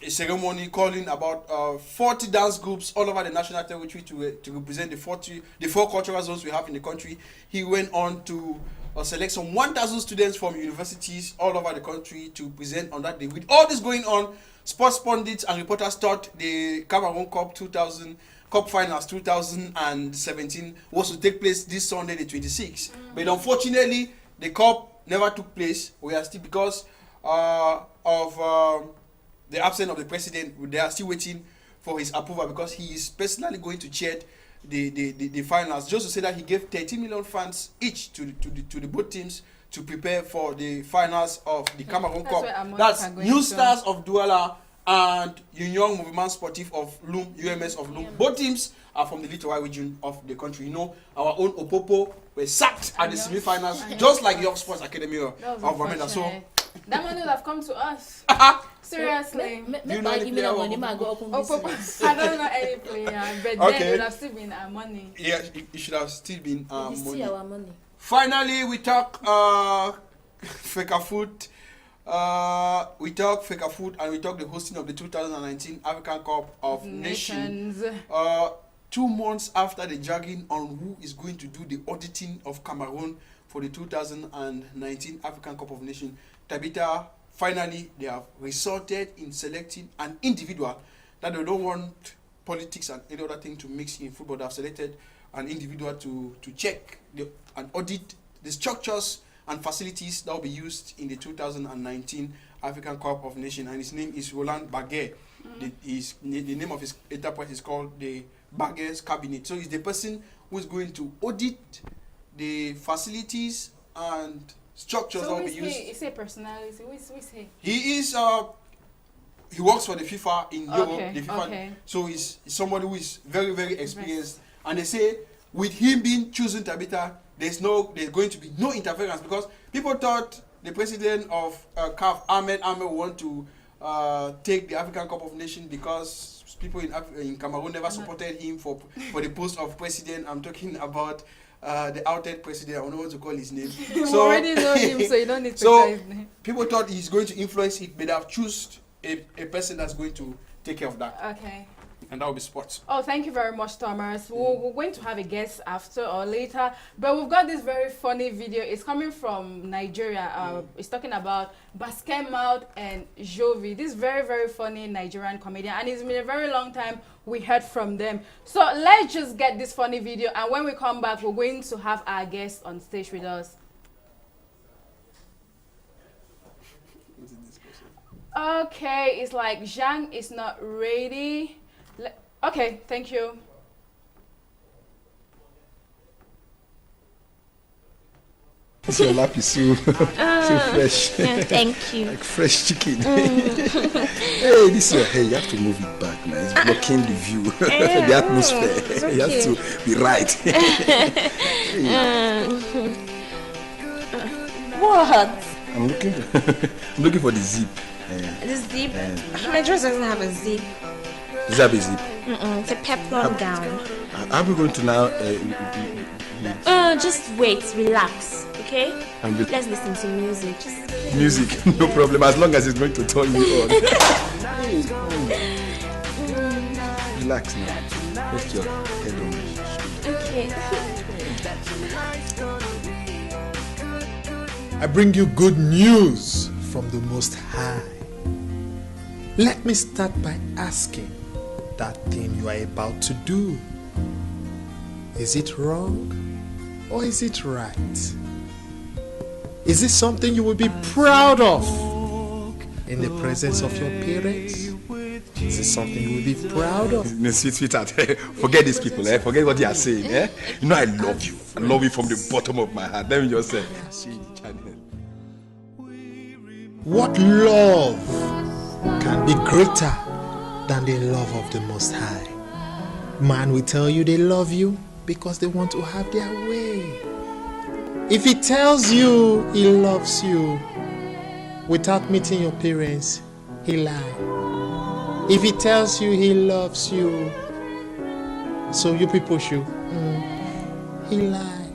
ceremony calling about 40 dance groups all over the national territory to represent the 4 cultural zones we have in the country. He went on to select some 1,000 students from universities all over the country to present on that day. With all this going on, sports pundits and reporters thought the Cameroon Cup Finals 2017 was to take place this Sunday, the 26th. But unfortunately, the cup never took place. We are still, because of the absence of the president, they are still waiting for his approval, because he is personally going to chair the finals. Just to say that he gave 30 million funds each to the both teams to prepare for the finals of the Cameroon Cup. That's New Stars of Douala and Union Mouvement Sportif of Loum, UMS of Loum. Both teams are from the littoral region of the country. You know, our own Opopo were sacked at the semi-finals, just like York Sports Academy of Bamenda. So That money would have come to us. Seriously. Make my give me that money, man, go open business. I don't know any player, but then it would have still been our money. Yeah, it should have still been It's money. still our money. Finally, we talk Feka food. We talk Feka food and we talk the hosting of the 2019 African Cup of Nations. 2 months after the dragging on who is going to do the auditing of Cameroon for the 2019 African Cup of Nations, Tabitha, finally they have resorted in selecting an individual that they don't want politics and any other thing to mix in football. They have selected an individual to check and audit the structures and facilities that will be used in the 2019 African Cup of Nations, and his name is Roland Baguet. The name of his enterprise is called the Baguet's Cabinet. So he's the person who is going to audit the facilities and structures that will be used. Is he a personality? Who is he? He is he works for the FIFA in Europe. The FIFA. Okay. So he's somebody who is very, very experienced. And they say with him being chosen Tabitha, there's going to be no interference, because people thought the president of CAF, Ahmed want to take the African Cup of Nations because people in Cameroon never supported him for the post of president. I'm talking about the outed president. I don't know what to call his name. You already know him, so you don't need to say his name. People thought he's going to influence it, but they have chosen a person that's going to take care of that. Okay. And that will be sports. Oh, thank you very much, Thomas. We're going to have a guest after or later, but we've got this very funny video. It's coming from Nigeria. It's talking about Basketmouth and Jovi. This very, very funny Nigerian comedian, and it's been a very long time we heard from them. So let's just get this funny video, and when we come back, we're going to have our guest on stage with us. Okay, it's like Zhang is not ready. Okay, thank you. Your lap is so fresh. Yeah, thank you. Like fresh chicken. Hey, this is your hair. You have to move it back, man. It's blocking the view, the atmosphere. Okay. You have to be right. What? I'm looking for the zip. The zip? My dress doesn't have a zip. Does that have a zip? It's a peplum gown. Are we going to now? Just wait, relax, okay? Let's listen to music. Music, no problem. As long as it's going to turn you on. Relax now. Rest your head on. Okay. I bring you good news from the Most High. Let me start by asking that thing you are about to do. Is it wrong or is it right? Is it something you will be proud of in the presence of your parents? Is it something you will be proud of? No, sweetheart, forget these people, forget what they are saying. You know I love you. I love you from the bottom of my heart. Let me just say, see the channel. What love can be greater than the love of the Most High? Man will tell you they love you because they want to have their way. If he tells you he loves you without meeting your parents, he lies. If he tells you he loves you, so you people should, he lies.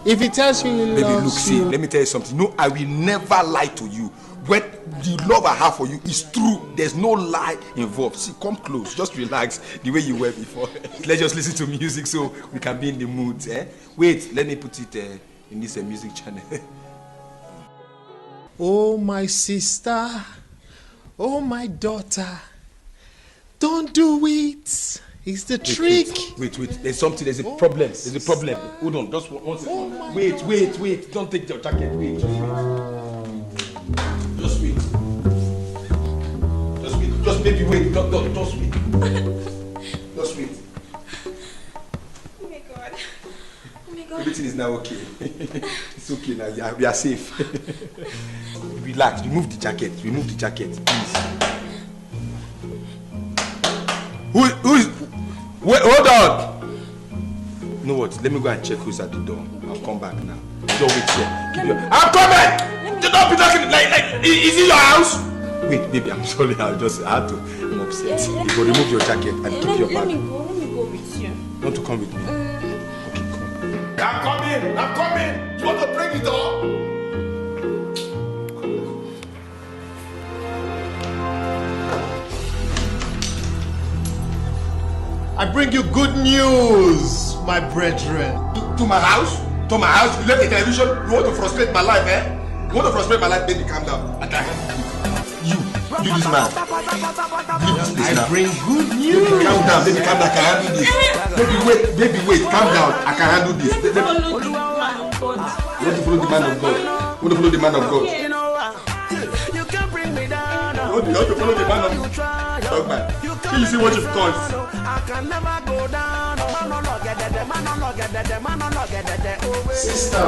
If he tells you he loves you... Baby, look, see, let me tell you something. No, I will never lie to you. When the love I have for you is true, there's no lie involved. See, come close, just relax the way you were before. Let's just listen to music so we can be in the mood. Wait, let me put it in this music channel. Oh, my sister, oh, my daughter, don't do it. It's the trick. Wait. There's a problem. Hold on, just one second. Wait. Don't take your jacket. Wait. Just wait. Just maybe wait. Just wait. Just wait. Oh my god. Everything is now okay. It's okay now. We are safe. Relax. Remove the jacket, please. Who is? Wait, hold on. You know what? Let me go and check who's at the door. I'll come back now. Don't wait here. I'm coming. Don't be talking like. Is it your house? Wait, baby, I'm sorry. I'm upset. You go remove your jacket and take your bag. Let me go with you. Want to come with me? Okay, come. I'm coming. You want to break it all? I bring you good news, my brethren. To my house? To my house? You left the television? You want to frustrate my life, eh? You want to frustrate my life? Baby, calm down. I can't help you. You this man. Leave this place now. I bring good news. Baby, calm down. Baby, calm down. I can handle this. Baby, wait. Calm down. I can handle this. You want to follow the man of God? You want to follow the man of God? You can bring me down. You want to follow the man of God, man. Can you see what you've caused? I can never go down. Sister.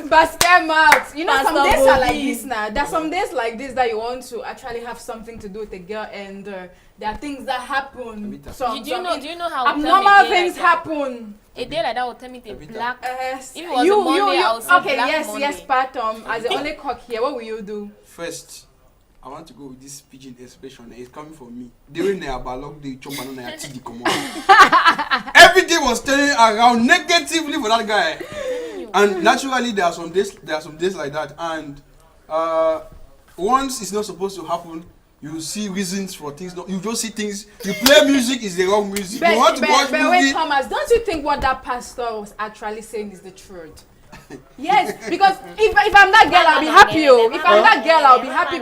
Basket mouth. You know, some Pastor days are like Bobby. this now. There's some days like this that you want to actually have something to do with a girl, and there are things that happen. Do you know how abnormal things happen? A day like that will tell me to black. If it was you, a Monday, I will say okay, black yes, Monday. yes, Patom. As the only cock here, what will you do? First, I want to go with this pigeon expression. It's coming from me. During the Abalok, the chop and I the command. Everything was turning around negatively for that guy. And naturally, there are some days like that. And once it's not supposed to happen, you see reasons for things. You just see things. You play music is the wrong music. You want to watch movie. Wait, Thomas, don't you think what that pastor was actually saying is the truth? Yes, because if I'm that girl, I'll be happy. If I'm that girl, I'll be happy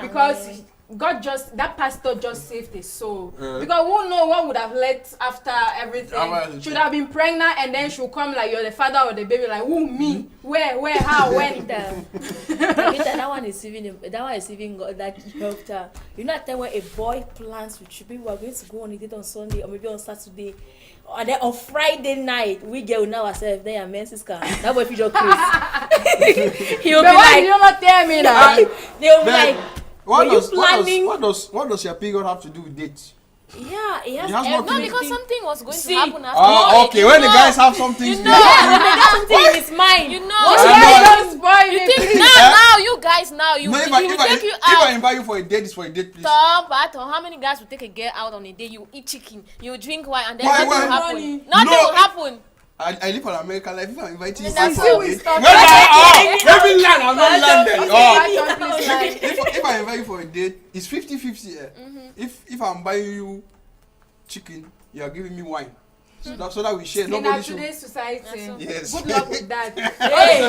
because that pastor just saved his soul. Because who know what would have led after everything? Should have been pregnant and then she'll come like you're the father of the baby. Like who, me? Where, how, when? That one is even God that helped her. You know that time when a boy plans with you, people are going to go on a date on Sunday or maybe on Saturday. And then on Friday night, we get now ourselves. Then your men's car. That boy feel crazy. He'll be like, you not tell me that. They'll be like, what does your period have to do with dates? Yeah, it has No, because something was going to happen after. Oh, okay. When the guys have something, when they got something in his mind, you know. You think now you guys he will take you out. If I invite you for a date, it's for a date, please. Stop, how many guys will take a girl out on a date? You eat chicken, you drink wine, and then nothing will happen. Nothing will happen. I live on American life. If I'm inviting you, I'm not landed. If I invite you for a date, it's 50-50. If I'm buying you chicken, you are giving me wine. So that we share. In Nobody our should. today's society. Yes. Good luck with that. Okay,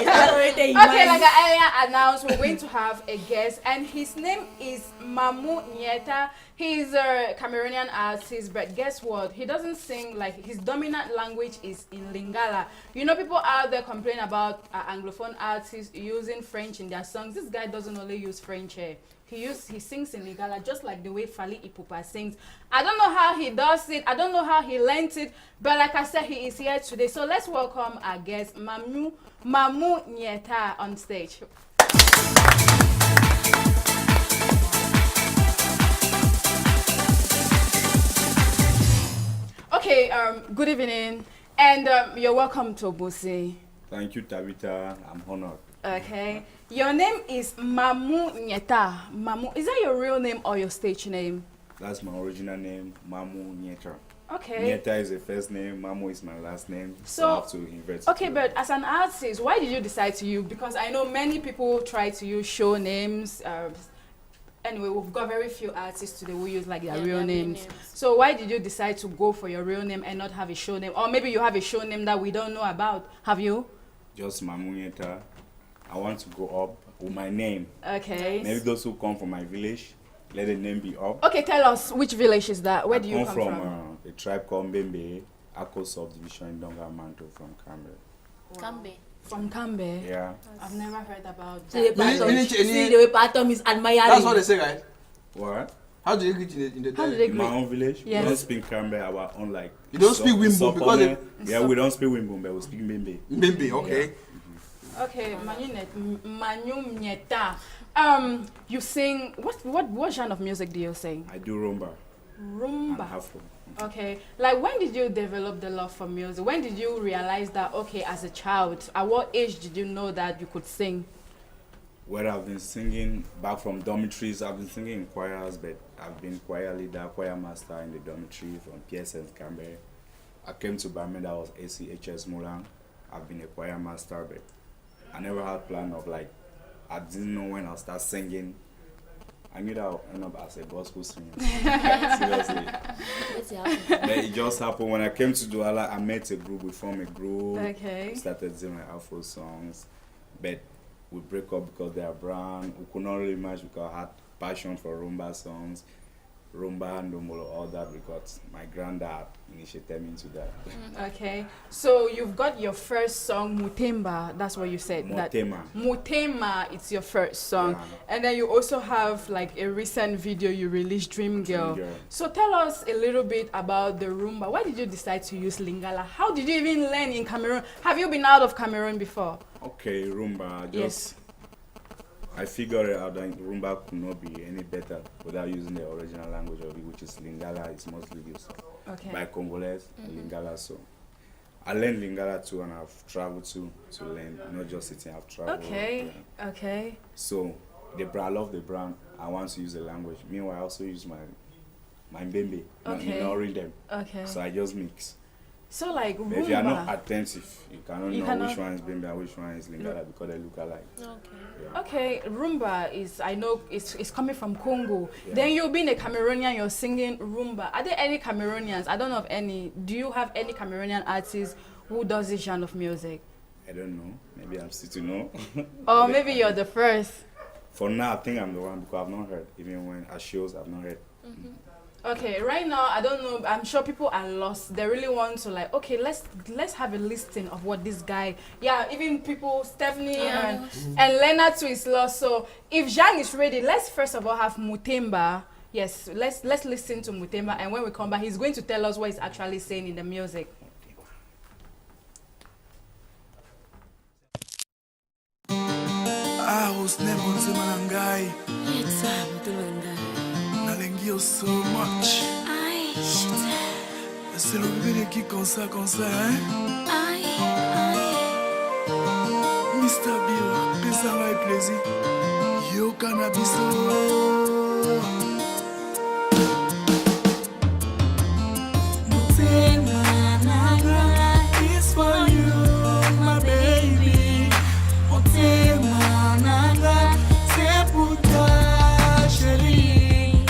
like I earlier announced, we're going to have a guest, and his name is Mamu Nyeta. He's a Cameroonian artist, but guess what? He doesn't sing, like his dominant language is in Lingala. You know, people out there complain about Anglophone artists using French in their songs. This guy doesn't only use French here. He sings in Lingala just like the way Fally Ipupa sings. I don't know how he does it. I don't know how he learnt it. But like I said, he is here today. So let's welcome our guest, Mamu Nyeta, on stage. Okay, good evening. And you're welcome to OBUSI. Thank you, Tabitha. I'm honored. Okay. Your name is Mamu Nyeta. Mamu, is that your real name or your stage name? That's my original name, Mamu Nyeta. Okay. Nyeta is the first name, Mamu is my last name. So I have to invert it. Okay, but as an artist, why did you decide to use? Because I know many people try to use show names. Anyway, we've got very few artists today who use like their real names. So why did you decide to go for your real name and not have a show name? Or maybe you have a show name that we don't know about. Have you? Just Mamu Nyeta. I want to go up with my name. Okay. Maybe those who come from my village, let the name be up. Okay, tell us, which village is that? Where do you come from? A tribe called Mbembe, Akko subdivision in Donga Manto from Cambe. Cambe. From Cambe? Yeah. I've never heard about that. See the way Patom is admiring. That's what they say, right? What? How do you greet in the How do they In my greet? own village, Yes. we don't speak Kambe, our own like. You don't speak Wimbo because they- yeah, we don't speak Wimbo, but we speak Mbembe. Mbembe, okay. Okay, Manyunyeta. You sing what genre of music do you sing? I do rumba. Rumba. And Afro. Okay. Like when did you develop the love for music? When did you realize that okay, as a child, at what age did you know that you could sing? Well, I've been singing back from dormitories. I've been singing in choirs, but I've been choir leader, choir master in the dormitory from PSN Cambe. I came to Bame, that was ACHS Mulang. I've been a choir master, but I never had plan of like, I didn't know when I'll start singing. I knew that I'll end up as a gospel singer. Seriously. But it just happened when I came to Douala. I met a group, we formed a group. Okay. Started singing Afro songs, but we break up because they are brown. We could not really match because I had passion for rumba songs, rumba and Ndombolo, all that because my granddad initiated me into that. Okay. So you've got your first song, Mutemba. That's what you said. Motema. Mutema, it's your first song. Yeah. And then you also have like a recent video you released, Dream Girl. Dream Girl. So tell us a little bit about the rumba. Why did you decide to use Lingala? How did you even learn in Cameroon? Have you been out of Cameroon before? Okay, rumba. Yes. I figured out that rumba could not be any better without using the original language of it, which is Lingala. It's mostly used by Congolese, Lingala. So I learned Lingala too, and I've traveled to learn, not just sitting. I've traveled. Okay. Yeah. Okay. So I love the brand. I want to use the language. Meanwhile, I also use my Mbembe, not ignoring them. Okay. So I just mix. So like But rumba. if you are not attentive, you cannot know cannot- which one is Mbembe and which one is Lingala because they look alike. Okay. Yeah. Okay, rumba is, I know it's coming from Congo. Yeah. Then you being a Cameroonian, you're singing rumba. Are there any Cameroonians? I don't know of any. Do you have any Cameroonian artists who does this genre of music? I don't know. Maybe I'm still to know. Or maybe you're the first. For now, I think I'm the one because I've not heard. Even when at shows, I've not heard. Okay, right now I don't know. I'm sure people are lost. They really want to like. Okay, let's have a listing of what this guy. Yeah, even people, Stephanie and Leonard too is lost. So if Zhang is ready, let's first of all have Mutemba. Yes, let's listen to Mutemba, and when we come back, he's going to tell us what he's actually saying in the music. So much. C'est le bébé qui comme ça, hein? Mr. Bill, pesa ngai plaisir. Yo cannabis. Motema nanga is for you, my baby. Motema nanga, c'est pour toi, chérie.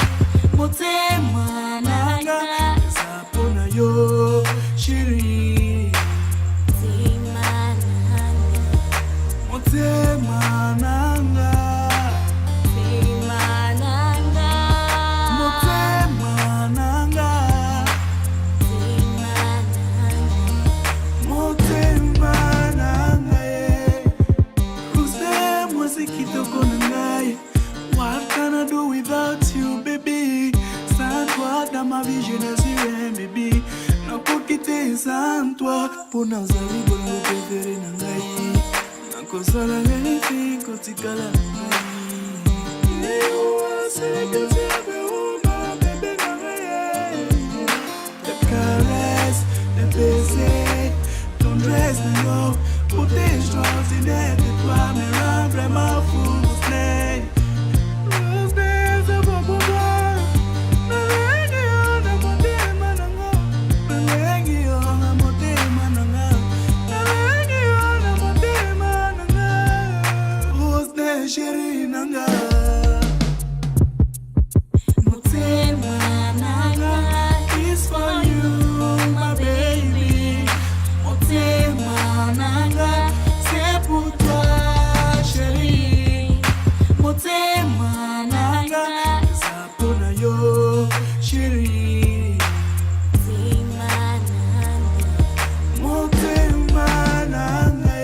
Motema nanga, zapona yo, chérie. Motema nanga, motema nanga, motema nanga, motema nanga. Who's there? Muziki toko nangai. What can I do without you, baby? Sans toi dans ma vie je ne suis rien, baby. Nako quitter sans toi. Pona zali bongo préféré nangai. Nako sala anything kotikala nangai. You are saying baby nangai. The caress, the baiser, ton dress de l'eau. Pour tes extraordinaires de toi me rend vraiment fou. Chérie nanga, motema nanga is for you, my baby. Motema nanga, c'est pour toi, chérie. Motema nanga, zapona yo, chérie. Motema nanga,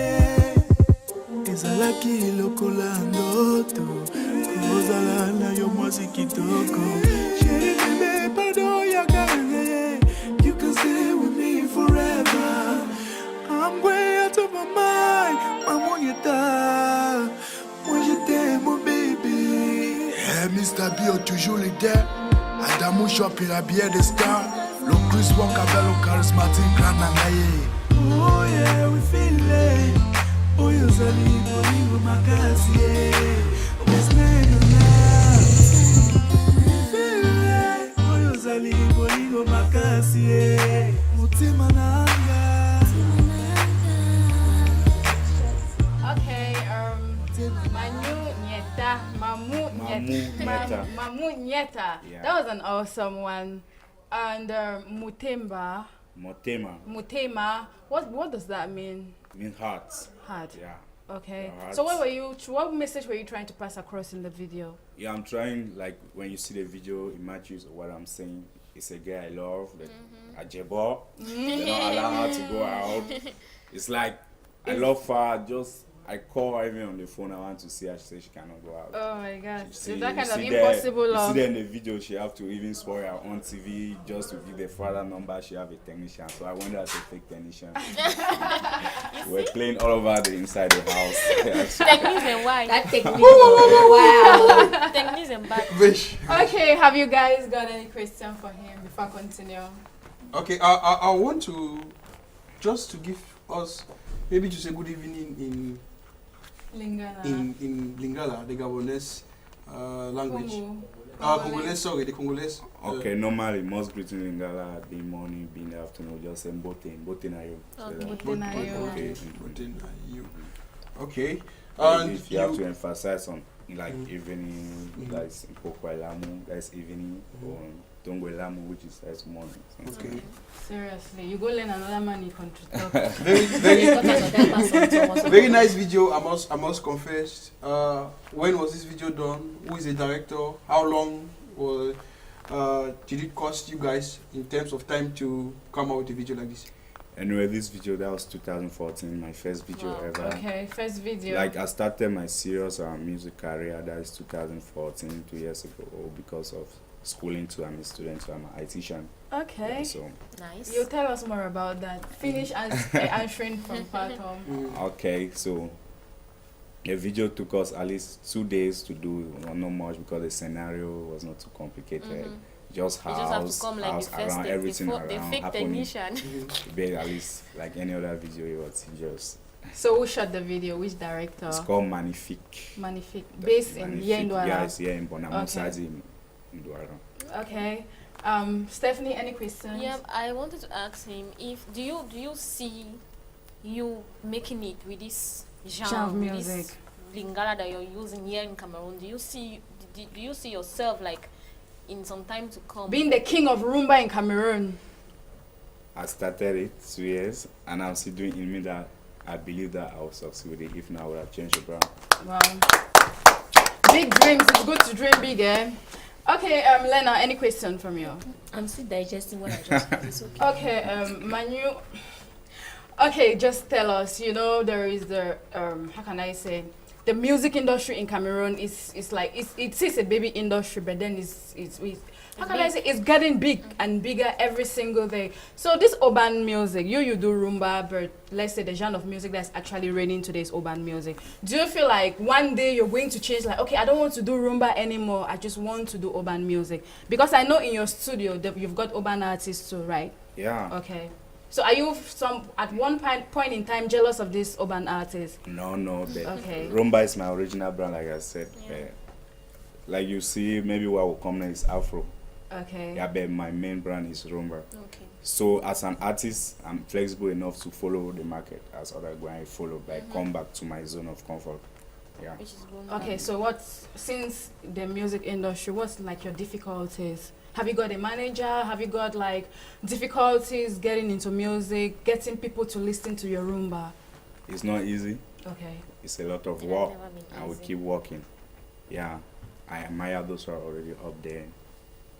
ezalaki lokola ndoto kozala na yo mwasi kitoko. Stabio toujours leader. Adamou Shop il a bien des stars. Le Chris Walker le charismatique grand nangaye. Oh yeah, we feel it. Oh you zali bolingo makasi. What's name now? Feel it. Oh you zali bolingo makasi. Mutima nanga. Okay, Mamu Nyeta. Yeah. That was an awesome one. And Mutema. Mutema. What does that mean? Mean hearts. Heart. Yeah. Okay. Yeah, So what message were you trying to pass across in the video? Yeah, I'm trying, like, when you see the video, it matches what I'm saying. It's a girl I love, like, a jebo. They don't allow her to go out. It's like, I love her, I call her even on the phone, I want to see her, she says she cannot go out. Oh my God. See, Is that kind of there, impossible love? You see there in the video, she have to even spoil her on TV just to give the father number, she have a technician. So I wonder as a fake technician. We're playing all over the inside the house. Technician, why? That technique. Wow. Technician back. Okay, have you guys got any question for him before I continue? Okay, I want to just to give us maybe to say good evening in Lingala, the Gabonese language. Congolese, sorry, the Congolese. Okay, normally most greeting in Lingala be morning, be in the afternoon, just say bote na yo. Okay. And if you have to emphasize on like evening, that's Pokwalamu, that's evening, or Tongwelamu, which is that's morning. Okay. Seriously, you go learn another man you can talk. Very nice video, I must confess. When was this video done? Who is the director? How long did it cost you guys in terms of time to come out with a video like this? Anyway, this video, that was 2014, my first video ever. Okay, first video. Like, I started my serious music career, that is 2014, 2 years ago, because of schooling too. I'm a student, so I'm an ITician. Okay. Yeah, so nice. You tell us more about that. Finish answering from Fatom. Okay, so the video took us at least 2 days to do, not much because the scenario was not too complicated. Just house around, everything around happening. Be at least like any other video, it was just. So who shot the video? Which director? It's called Magnifique. Magnifique. Based in here in Douala? Yes, here in Bonamosadi in Douala. Okay. Stephanie, any questions? Yeah, I wanted to ask him if do you see you making it with this genre of music, this Lingala that you're using here in Cameroon? Do you see yourself like in some time to come being the king of rumba in Cameroon? I started it 2 years, and I'm still doing in me that I believe that I will succeed with it. If not, I would have changed the brand. Wow. Big dreams. It's good to dream big, eh? Okay, Lena, any question from you? I'm still digesting what I just said. It's okay. Okay, Manu. Okay, just tell us. You know, there is the how can I say? The music industry in Cameroon is like it is a baby industry, but then it's how can I say, it's getting big and bigger every single day. So this urban music, you do rumba, but let's say the genre of music that's actually reigning today is urban music. Do you feel like one day you're going to change, like, okay, I don't want to do rumba anymore, I just want to do urban music? Because I know in your studio that you've got urban artists too, right? Yeah. Okay. So are you at one point in time jealous of these urban artists? No, but okay. Rumba is my original brand, like I said. Yeah. Like you see, maybe what will come next is Afro. Okay. Yeah, but my main brand is Rumba. Okay. So as an artist, I'm flexible enough to follow the market as other guys follow, but I come back to my zone of comfort. Yeah. Okay, so since the music industry, what's like your difficulties? Have you got a manager? Have you got like difficulties getting into music, getting people to listen to your rumba? It's not easy. Okay. It's a lot of work, and we keep working. Yeah, I admire those who are already up there,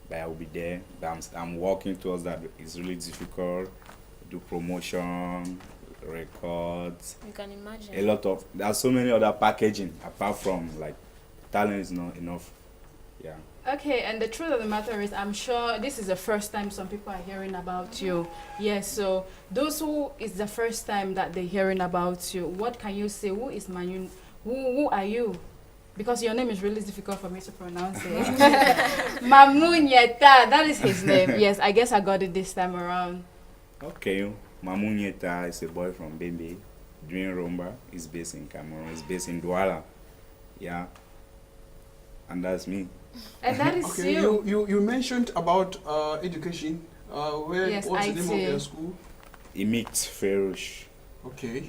but I will be there. But I'm working towards that. It's really difficult. Do promotion, records. You can imagine. A lot of, there's so many other packaging apart from like talent is not enough. Yeah. Okay, and the truth of the matter is, I'm sure this is the first time some people are hearing about you. Yes, so those who is the first time that they're hearing about you, what can you say? Who is Manu? Who are you? because your name is really difficult for me to pronounce it. Mamunyeta, that is his name. Yes, I guess I got it this time around. Okay, Mamunyeta is a boy from Bembe, doing rumba. He's based in Cameroon. He's based in Douala. Yeah, and that's me. And that is okay, you mentioned about education. What's the name of your school? Emit Ferush. Okay.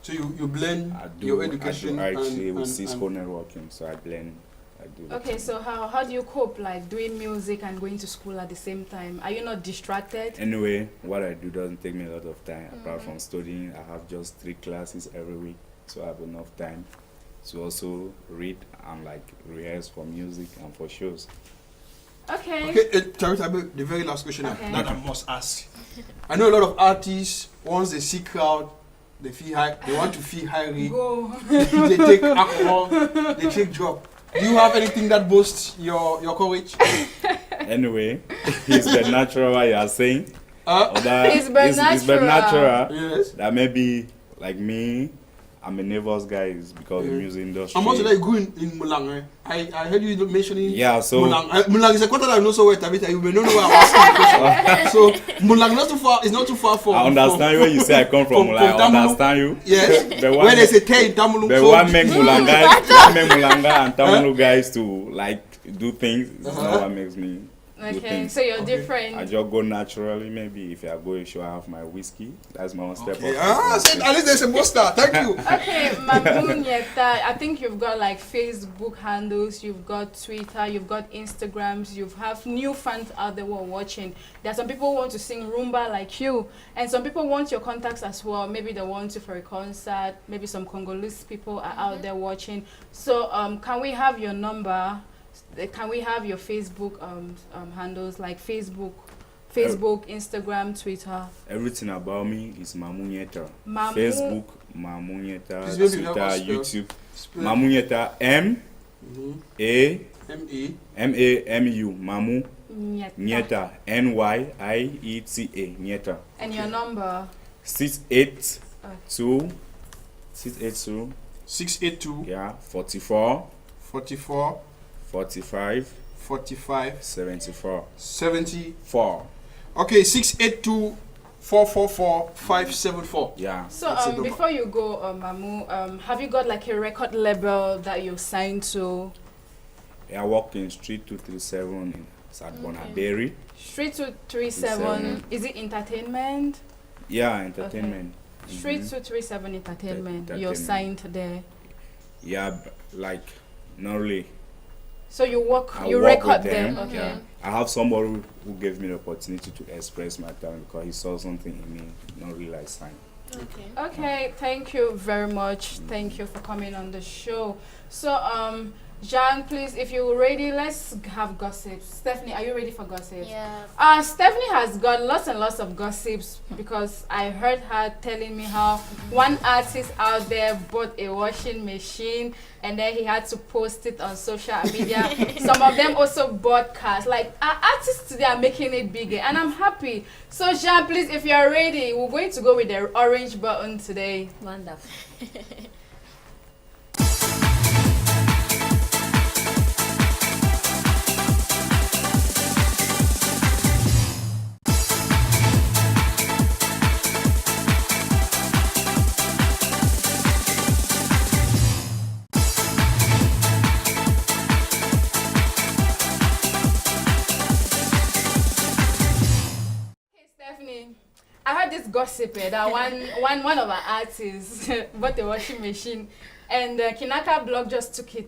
So you blend your education I do actually with and Cisco networking, so I blend. I do. Okay, so how do you cope, like doing music and going to school at the same time? Are you not distracted? Anyway, what I do doesn't take me a lot of time. Apart from studying, I have just 3 classes every week, so I have enough time to also read and like rehearse for music and for shows. Okay. Okay, Tarita, the very last question that I must ask. I know a lot of artists, once they see crowd, they feel high. They want to feel high. Go. They take alcohol. They take drug. Do you have anything that boosts your courage? Anyway, it's the natural what you are saying. It's natural. Yes. That maybe like me, I'm a nervous guy because of the music industry. I'm also like going in Mulang. I heard you mentioning so Mulang. Mulang is a quarter that I know so well, Tabitha. You may not know where I'm asking. So Mulang is not too far from. I understand you when you say I come from Mulang. I understand you. Yes. When they say Tay in Tamulu. But what make Mulanga and Tamulu guys to like do things? It's not what makes me. Okay, so you're different. I just go naturally. Maybe if I go a show, I have my whiskey. That's my one step up. At least there's a monster. Thank you. Okay, Mamunyeta, I think you've got like Facebook handles, you've got Twitter, you've got Instagrams, you have new fans out there who are watching. There are some people who want to sing rumba like you, and some people want your contacts as well. Maybe they want you for a concert. Maybe some Congolese people are out there watching. So can we have your number? Can we have your Facebook handles, like Facebook, Instagram, Twitter? Everything about me is Mamunyeta. Facebook, Mamunyeta, Twitter, YouTube. Mamunyeta, M-A-M-U, Mamu Nyeta, N-Y-I-E-T-A, Nyeta. And your number? 682. Yeah, 44. 45 74. Okay, 682 444 574. Yeah. So before you go, Mamu, have you got like a record label that you signed to? I work in Street 237 in Sadbona-Berry. Street 237, is it entertainment? Yeah, entertainment. Okay. Street 237 entertainment. You're signed there. Yeah, like not really. So you work with record them. Okay. Yeah. I have somebody who gave me the opportunity to express my talent because he saw something in me, not really like sign. Okay, thank you very much. Thank you for coming on the show. So Jean, please, if you're ready, let's have gossips. Stephanie, are you ready for gossips? Yeah. Stephanie has got lots and lots of gossips because I heard her telling me how one artist out there bought a washing machine and then he had to post it on social media. Some of them also bought cars. Like, our artists today are making it bigger and I'm happy. So Jean, please, if you're ready, we're going to go with the orange button today. Wonderful. I heard this gossip that one of our artists bought a washing machine, and Kinaka blog just took it,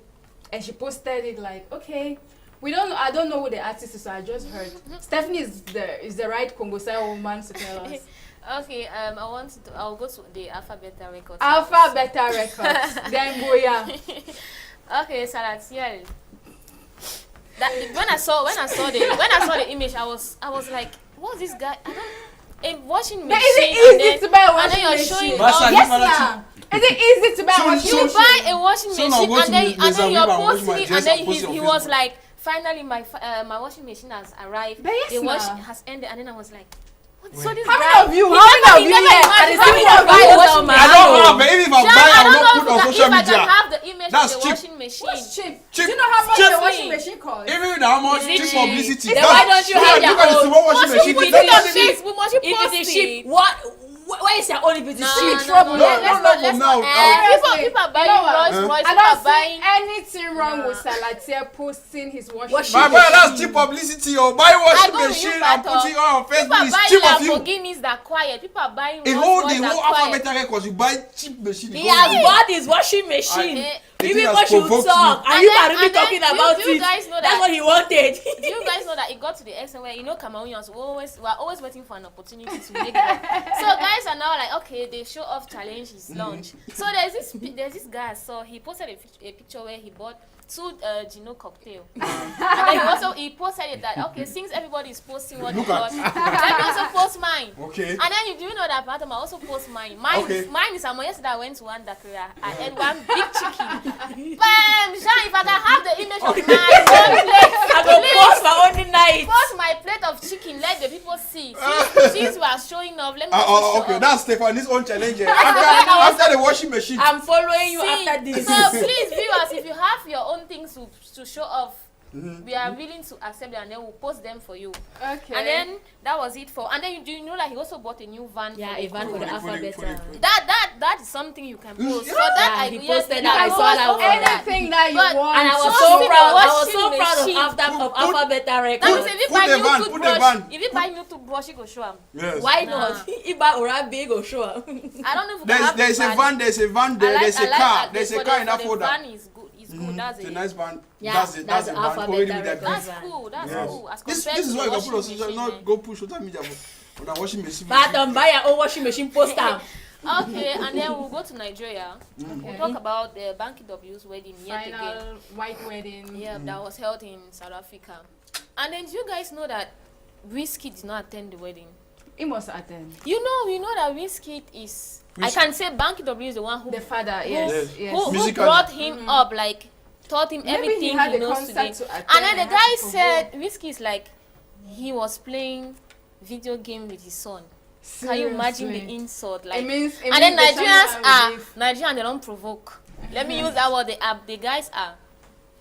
and she posted it like, okay, I don't know who the artist is, so I just heard. Stephanie is the right Congosai woman to tell us. Okay, I'll go to the Alpha Beta Records. Alpha Beta Records. Then Boya. Okay, so that's when I saw the image, I was like, what's this guy? A washing machine. Is it easy to buy a washing machine? Showing yes, ma'am. Is it easy to buy a washing machine? You buy a washing machine and then you're posting it, and then he was like, finally my washing machine has arrived. The wash has ended, and then I was like, so this how many of you here? I don't have, but even if I buy, I will not put on social if I media. can have the image That's of the cheap. washing machine. What's cheap? Cheap. Do you know how much Cheap. the washing machine costs? Even with how much Is it cheap cheap? publicity. Then why don't you have look your at the own? small washing machine. Put It's it on not cheap. Facebook. Must you post If it is it? cheap, where is your own if it is No, cheap? no, trouble. no, No, let's no, not- for let's now. not- Seriously. people are You buying know what? Rolls Royce. I People are don't see buying. anything wrong with Salatier posting his washing My machine. boy, that's cheap publicity. Oh, buy I washing go with machine you, and Pato. put it on People Facebook. are It's buying cheap of you. Lamborghinis that quiet. People are buying The Rolls whole Royce that alphabet quiet. records, you buy cheap machine. He has bought his washing machine. The You thing people has should provoked talk. me. And you are And really then talking do about you it. guys know That's that- what he wanted. Do you guys know that it got to the extent where Cameroonians we're always waiting for an opportunity to make it. So guys are now like, okay, they show off challenge his lunch. So there's this guy I saw, he posted a picture where he bought 2 Gino cocktail. And then he posted it that, okay, since everybody is posting what he Look at- bought, let me also post mine. Okay. And then you do know that part of I also post mine. Mine is yesterday I went to one Dakara. I ate one big chicken. Bam! Jean, if I can have the image of my own plate, I go post my only night. post my plate of chicken, let the people see. Since we are showing off, let me also show Okay, off. that's Stephanie's own challenge. After the washing machine. I'm following you See, after this. So please, viewers, if you have your own things to show off, we are willing to accept them and then we'll post them for you. Okay. And then that was it for. And then do you know that he also bought a new van? Yeah, for a van for the alphabet. That is something you can post. Yeah. For that, Yeah, I he yes, posted you that. can I saw that post one. Anything that you But- want. And I was Just so see the proud. I was washing so proud machine. of alphabet That record. means if you Put buy the new van, put the toothbrush, van. if you buy new toothbrush, you go show him. Yes. Why Nah. not? Iba Ora big or show up. I don't know if we can have There's the a van, there's a van there, there's a car, there's a car in that folder. The van is good. It's good. That's It's a it. nice van. Yeah, That's that's the the van alphabet already with that record. That's van. cool. That's Yes. cool. As This compared is to why the you can put on washing social, machine, not go push social media on the washing machine. But buy your own washing machine poster. Okay, and then we'll go to Nigeria. We'll talk about the Banky W's wedding yet again. Final white wedding. Yeah, that was held in South Africa. And then do you guys know that Whiskey did not attend the wedding? He must attend. You know that Whiskey is. I can say Banky W is the one who The father, yes, yes. who Musically. brought him up, like taught him Maybe he everything had he a knows concert today. to attend And then the and guy had to said Whiskey is like he was playing video game with his son. Can you imagine the Seriously. insult? Like, It means and then the Chinese Nigerians are are Nigerian. They don't provoke. Let me use that word. The guys are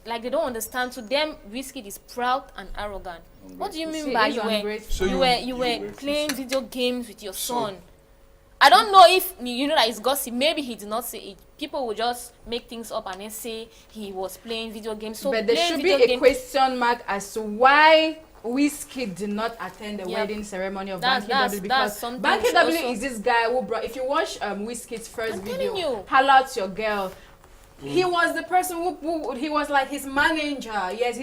like they don't understand. To them, Whiskey is proud and arrogant. What do you mean She by is you were ungrateful. So you were playing video games with your son? I don't know if you know that it's gossip. Maybe he did not say it. People will just make things up and then say he was playing video games. So But there playing should be video a game- question mark as to why Whiskey did not attend the Yeah. wedding ceremony of That's- Banky that's- W that's because something Banky we should W also- is this guy who brought. If you watch Whiskey's first I'm video, telling you. Holla Out Your Girl. He was the person who he was like his manager. Yes,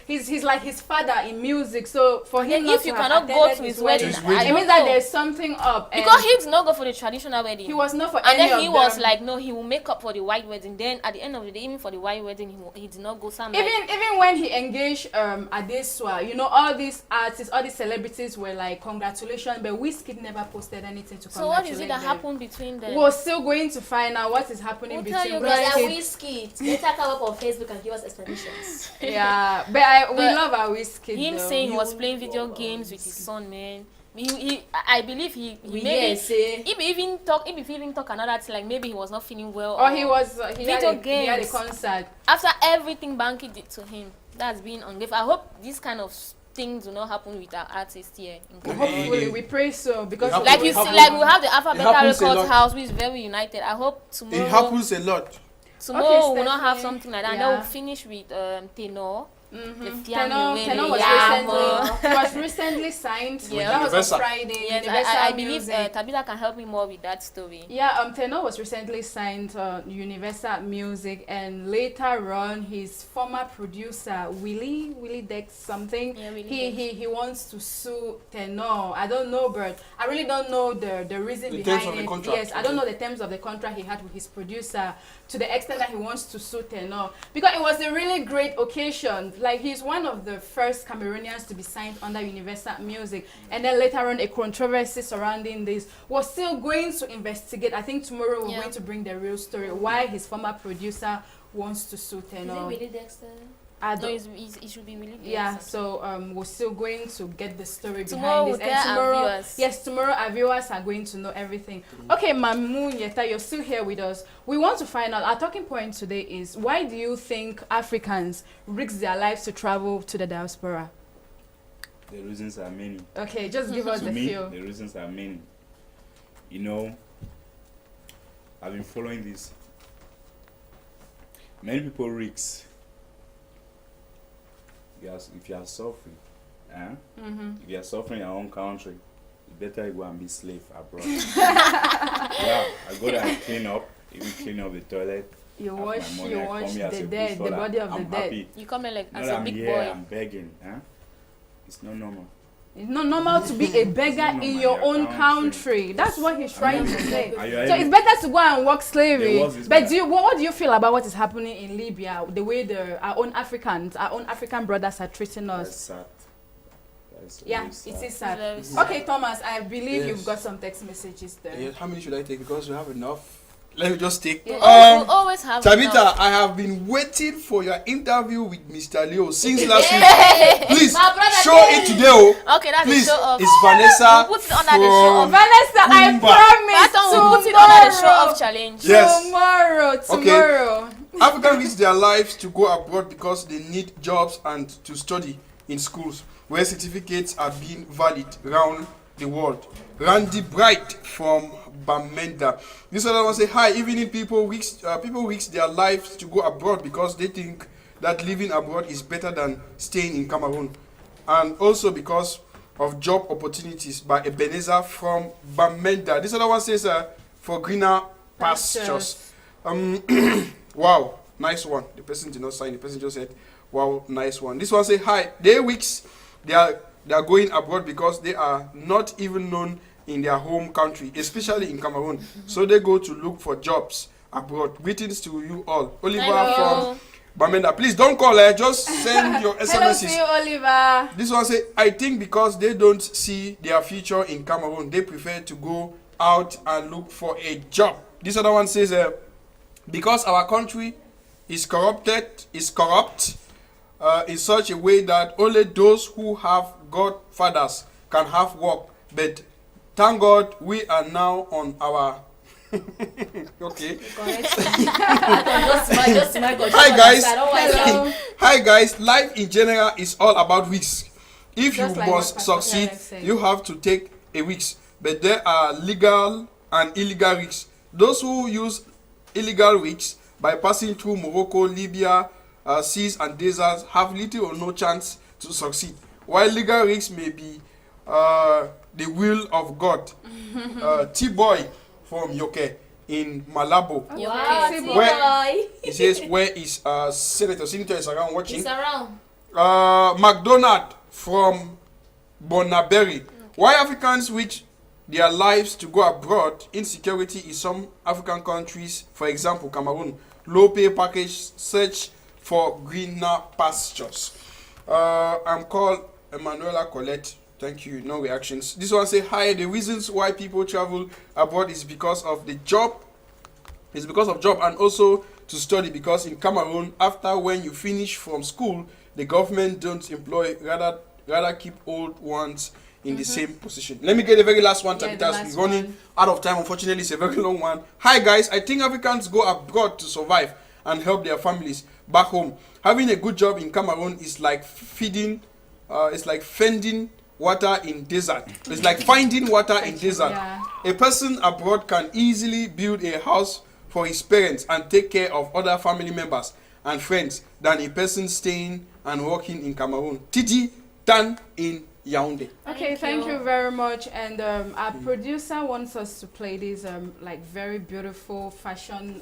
he's like his father in music. So for And him then not if you to have cannot go attended to his his wedding, wedding, I it don't means that know. there's something up. And Because he did not go for the traditional wedding. he was not for And any then he of was them. like, no, he will make up for the white wedding. Then at the end of the day, even for the white wedding, he did not go. So I'm like, Even when he engaged Adeswa, you know, all these artists, all these celebrities were like, congratulations, but Wizkid never posted anything to so congratulate what is it that them. happened between them? We're still going to find out what is happening We'll tell between you guys. Brother Wizkid. Whiskey, later come up on Facebook and give us explanations. Yeah, we But love our Wizkid. Him though. saying he was playing video games with his son, man. I believe he We maybe hear say if he even talk another thing, like maybe he was not feeling well. Or he was he had video he had a games. concert. After everything Banky did to him, that's being ungrateful. I hope this kind of things do not happen with our artists here in Cameroon. Hopefully, we pray so because happens- Like you see, like we have the Alphabet happens a Records lot. house, which is very united. I hope tomorrow. It happens a lot. Tomorrow Okay, we'll not have Stephanie. something like that. And Yeah. then we'll finish with Tenor. Tenor was recently signed. Yeah. That was Universal. on Friday. Yes, Universal I believe Music. Tabitha can help me more with that story. Yeah, Tenor was recently signed to Universal Music, and later on, his former producer Willie Dex something. Yeah, Willie he wants to sue Tenor. I don't know, but I really don't know the reason The behind terms of the it. contract. Yes, I don't know the terms of the contract he had with his producer to the extent that he wants to sue Tenor because it was a really great occasion. Like he's one of the first Cameroonians to be signed under Universal Music, and then later on a controversy surrounding this. We're still going to investigate. I think tomorrow we're going to bring the real story why his former producer wants to sue Is it Tenor. really Dexter? No, it should be really yeah, so we're still going to get the story tomorrow behind this. And tomorrow, yes, tomorrow our viewers are going to know everything. Okay, Mamu Yeta, you're still here with us. We want to find out, our talking point today is, why do you think Africans risk their lives to travel to the diaspora? The reasons are many. Okay, just give us To a me, few. the reasons are many. You know, I've been following this. Many people risk. If you are suffering, if you are suffering in your own country, it's better you go and be slave abroad. Yeah, I go there and clean up, even clean up the toilet. You wash the dead, the body of the dead. Happy. You come in like as Not a big I'm boy. here, I'm begging. It's not normal. It's not normal to be a beggar in your own country. That's what he's trying to say. So it's better to go and work slavery. But what do you feel about what is happening in Libya? The way our own African brothers are treating us. That's sad. Yeah, it is sad. Okay, Thomas, I believe you've got some text messages there. Yes, how many should I take? Because we have enough. Let me just take. Yeah. We'll always have Tabitha, enough. I have been waiting for your interview with Mr. Leo since last week. Please show it today. Okay, that's please, the show off. it's Vanessa. We'll put it under the show off. Vanessa, I promise. We'll put it under the show off challenge. Yes. Tomorrow. Okay. Africans risk their lives to go abroad because they need jobs and to study in schools where certificates are being valid around the world. Randy Bright from Bamenda. This other one say, hi, even if people risk their lives to go abroad because they think that living abroad is better than staying in Cameroon. And also because of job opportunities by Ebenezer from Bamenda. This other one says, for greener pastures. Wow, nice one. The person did not sign. The person just said, wow, nice one. This one say, hi, they are going abroad because they are not even known in their home country, especially in Cameroon. So they go to look for jobs abroad. Greetings to you all. Oliver from Bamenda. Please don't call her. Just send your SMSs. Hello to you, Oliver. This one say, I think because they don't see their future in Cameroon, they prefer to go out and look for a job. This other one says, because our country is corrupt in such a way that only those who have godfathers can have work. But thank God we are now on our okay. Hi guys. Hello. Hi guys. Life in general is all about risks. If Just you like must what succeed, Pastor said. you have to take a risk. But there are legal and illegal risks. Those who use illegal risks by passing through Morocco, Libya, seas and deserts have little or no chance to succeed. While legal risks may be the will of God. T-Boy from Yoke in Malabo. Wow, Where he says, where is Senator? Senator is around watching. He's around. McDonald from Bonaberry. Why Africans risk their lives to go abroad? Insecurity in some African countries, for example, Cameroon. Low pay package, search for greener pastures. I'm called Emanuela Colette. Thank you. No reactions. This one say, hi. The reasons why people travel abroad is because of the job. It's because of job and also to study. Because in Cameroon, after when you finish from school, the government don't employ, rather keep old ones in the same position. Let me get the very last one. Tabitha, we're running out of time. Unfortunately, it's a very long one. Hi guys. I think Africans go abroad to survive and help their families back home. Having a good job in Cameroon is like fending water in desert. It's like finding water in desert. Yeah. A person abroad can easily build a house for his parents and take care of other family members and friends than a person staying and working in Cameroon. Titi Tan in Yaoundé. Okay, thank you very much. And our producer wants us to play this like very beautiful fashion,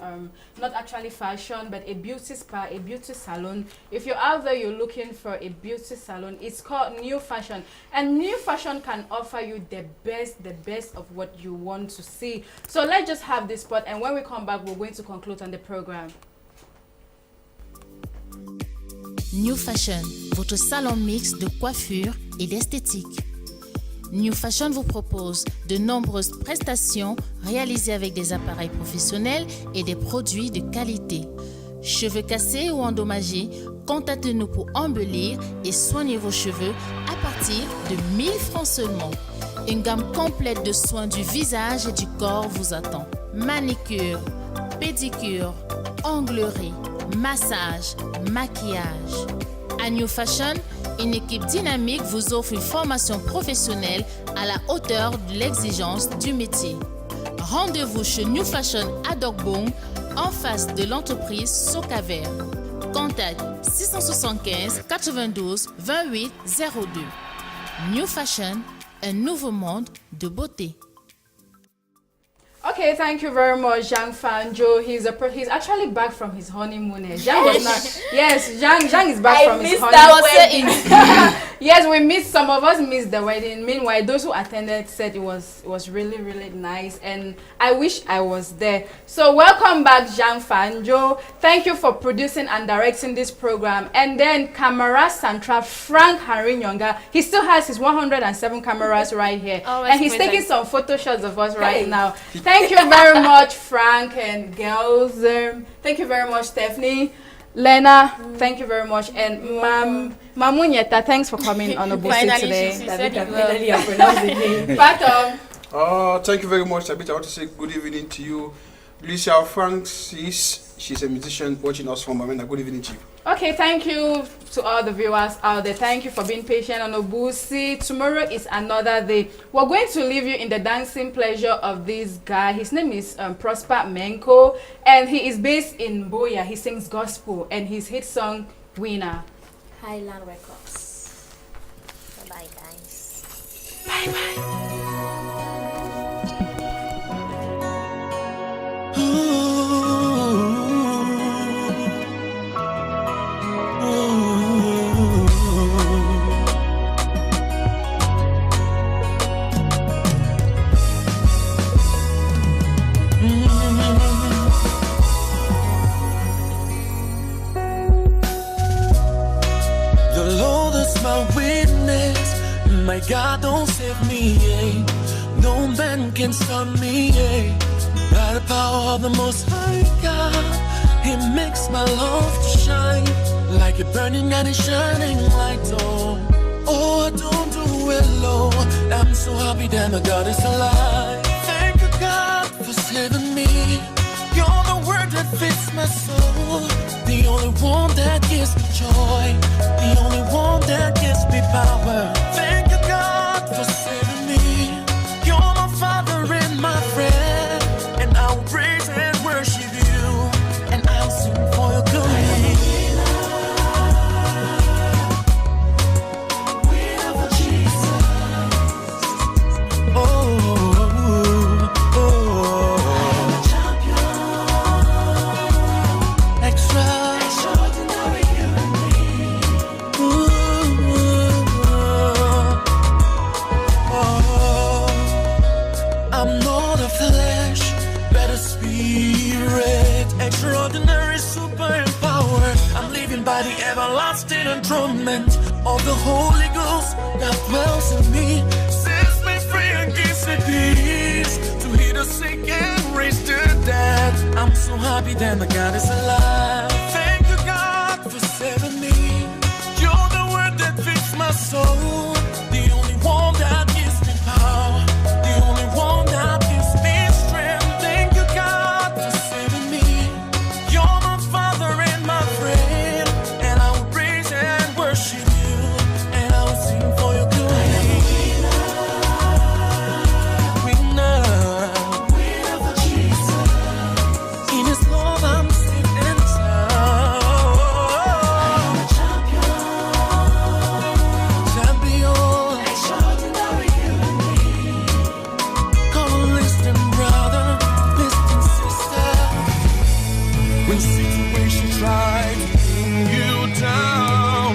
not actually fashion, but a beauty spa, a beauty salon. If you're out there, you're looking for a beauty salon, it's called New Fashion. And New Fashion can offer you the best of what you want to see. So let's just have this spot, and when we come back, we're going to conclude on the program. New Fashion, votre salon mixte de coiffure et d'esthétique. New Fashion vous propose de nombreuses prestations réalisées avec des appareils professionnels et des produits de qualité. Cheveux cassés ou endommagés, Contactez-nous pour embellir et soigner vos cheveux à partir de 1000 francs seulement. Une gamme complète de soins du visage et du corps vous attend. Manicure, pédicure, onglerie, massage, maquillage. À New Fashion, une équipe dynamique vous offre une formation professionnelle à la hauteur de l'exigence du métier. Rendez-vous chez New Fashion à Dogbong, en face de l'entreprise Socaver. Contact 675 92 28 02. New Fashion, un nouveau monde de beauté. Okay, thank you very much, Zhang Fanjo. He's actually back from his honeymoon. Zhang was not. Yes, Zhang is back from his honeymoon. Yes, we missed. Some of us missed the wedding. Meanwhile, those who attended said it was really really nice, and I wish I was there. So welcome back, Zhang Fanjo. Thank you for producing and directing this program. And then Camera Central Frank Harinyonga. He still has his 107 cameras right here, and he's taking some photo shots of us right now. Thank you very much, Frank and girls. Thank you very much, Stephanie. Lena, thank you very much. And Mamunyeta, thanks for coming on OBUSI today. Thank you very much, Tabitha. I want to say good evening to you. Lucia Francis, she's a musician watching us from Amanda. Good evening to you. Okay, thank you to all the viewers out there. Thank you for being patient on OBUSI. Tomorrow is another day. We're going to leave you in the dancing pleasure of this guy. His name is Prosper Menko, and he is based in Boya. He sings gospel, and his hit song, Winner. Highland Records. Bye-bye, guys. Bye-bye. My God, don't save me, no man can stop me, by the power of the Most High God, He makes my love to shine, like a burning and a shining light, oh, I don't do it alone, I'm so happy that my God is alive, thank you God for saving me, you're the word that fits my soul, the only one that gives me joy, the only one that gives me power, thank you God for saving me. You're my Father and my friend, and I'll praise and worship you, and I'll sing for your good name. Winner for Jesus. I'm a champion. Extraordinary human being. I'm not a flesh, but a spirit. Extraordinary, super empowered. I'm living by the everlasting enthronement of the Holy Ghost that dwells in me. Sets me free and gives me peace. To heal the sick and raise the dead. I'm so happy that my God is alive. Thank you God for saving me. You're the word that fits my soul. The only one that gives me power. The only one that gives me strength. Thank you God for saving me. You're my Father and my friend, and I will praise and worship you, and I will sing for your good name. Winner for Jesus. In His love I'm safe and sound. I'm a champion. Extraordinary human being. Come on, listen, brother, listen, sister. When situations try to bring you down,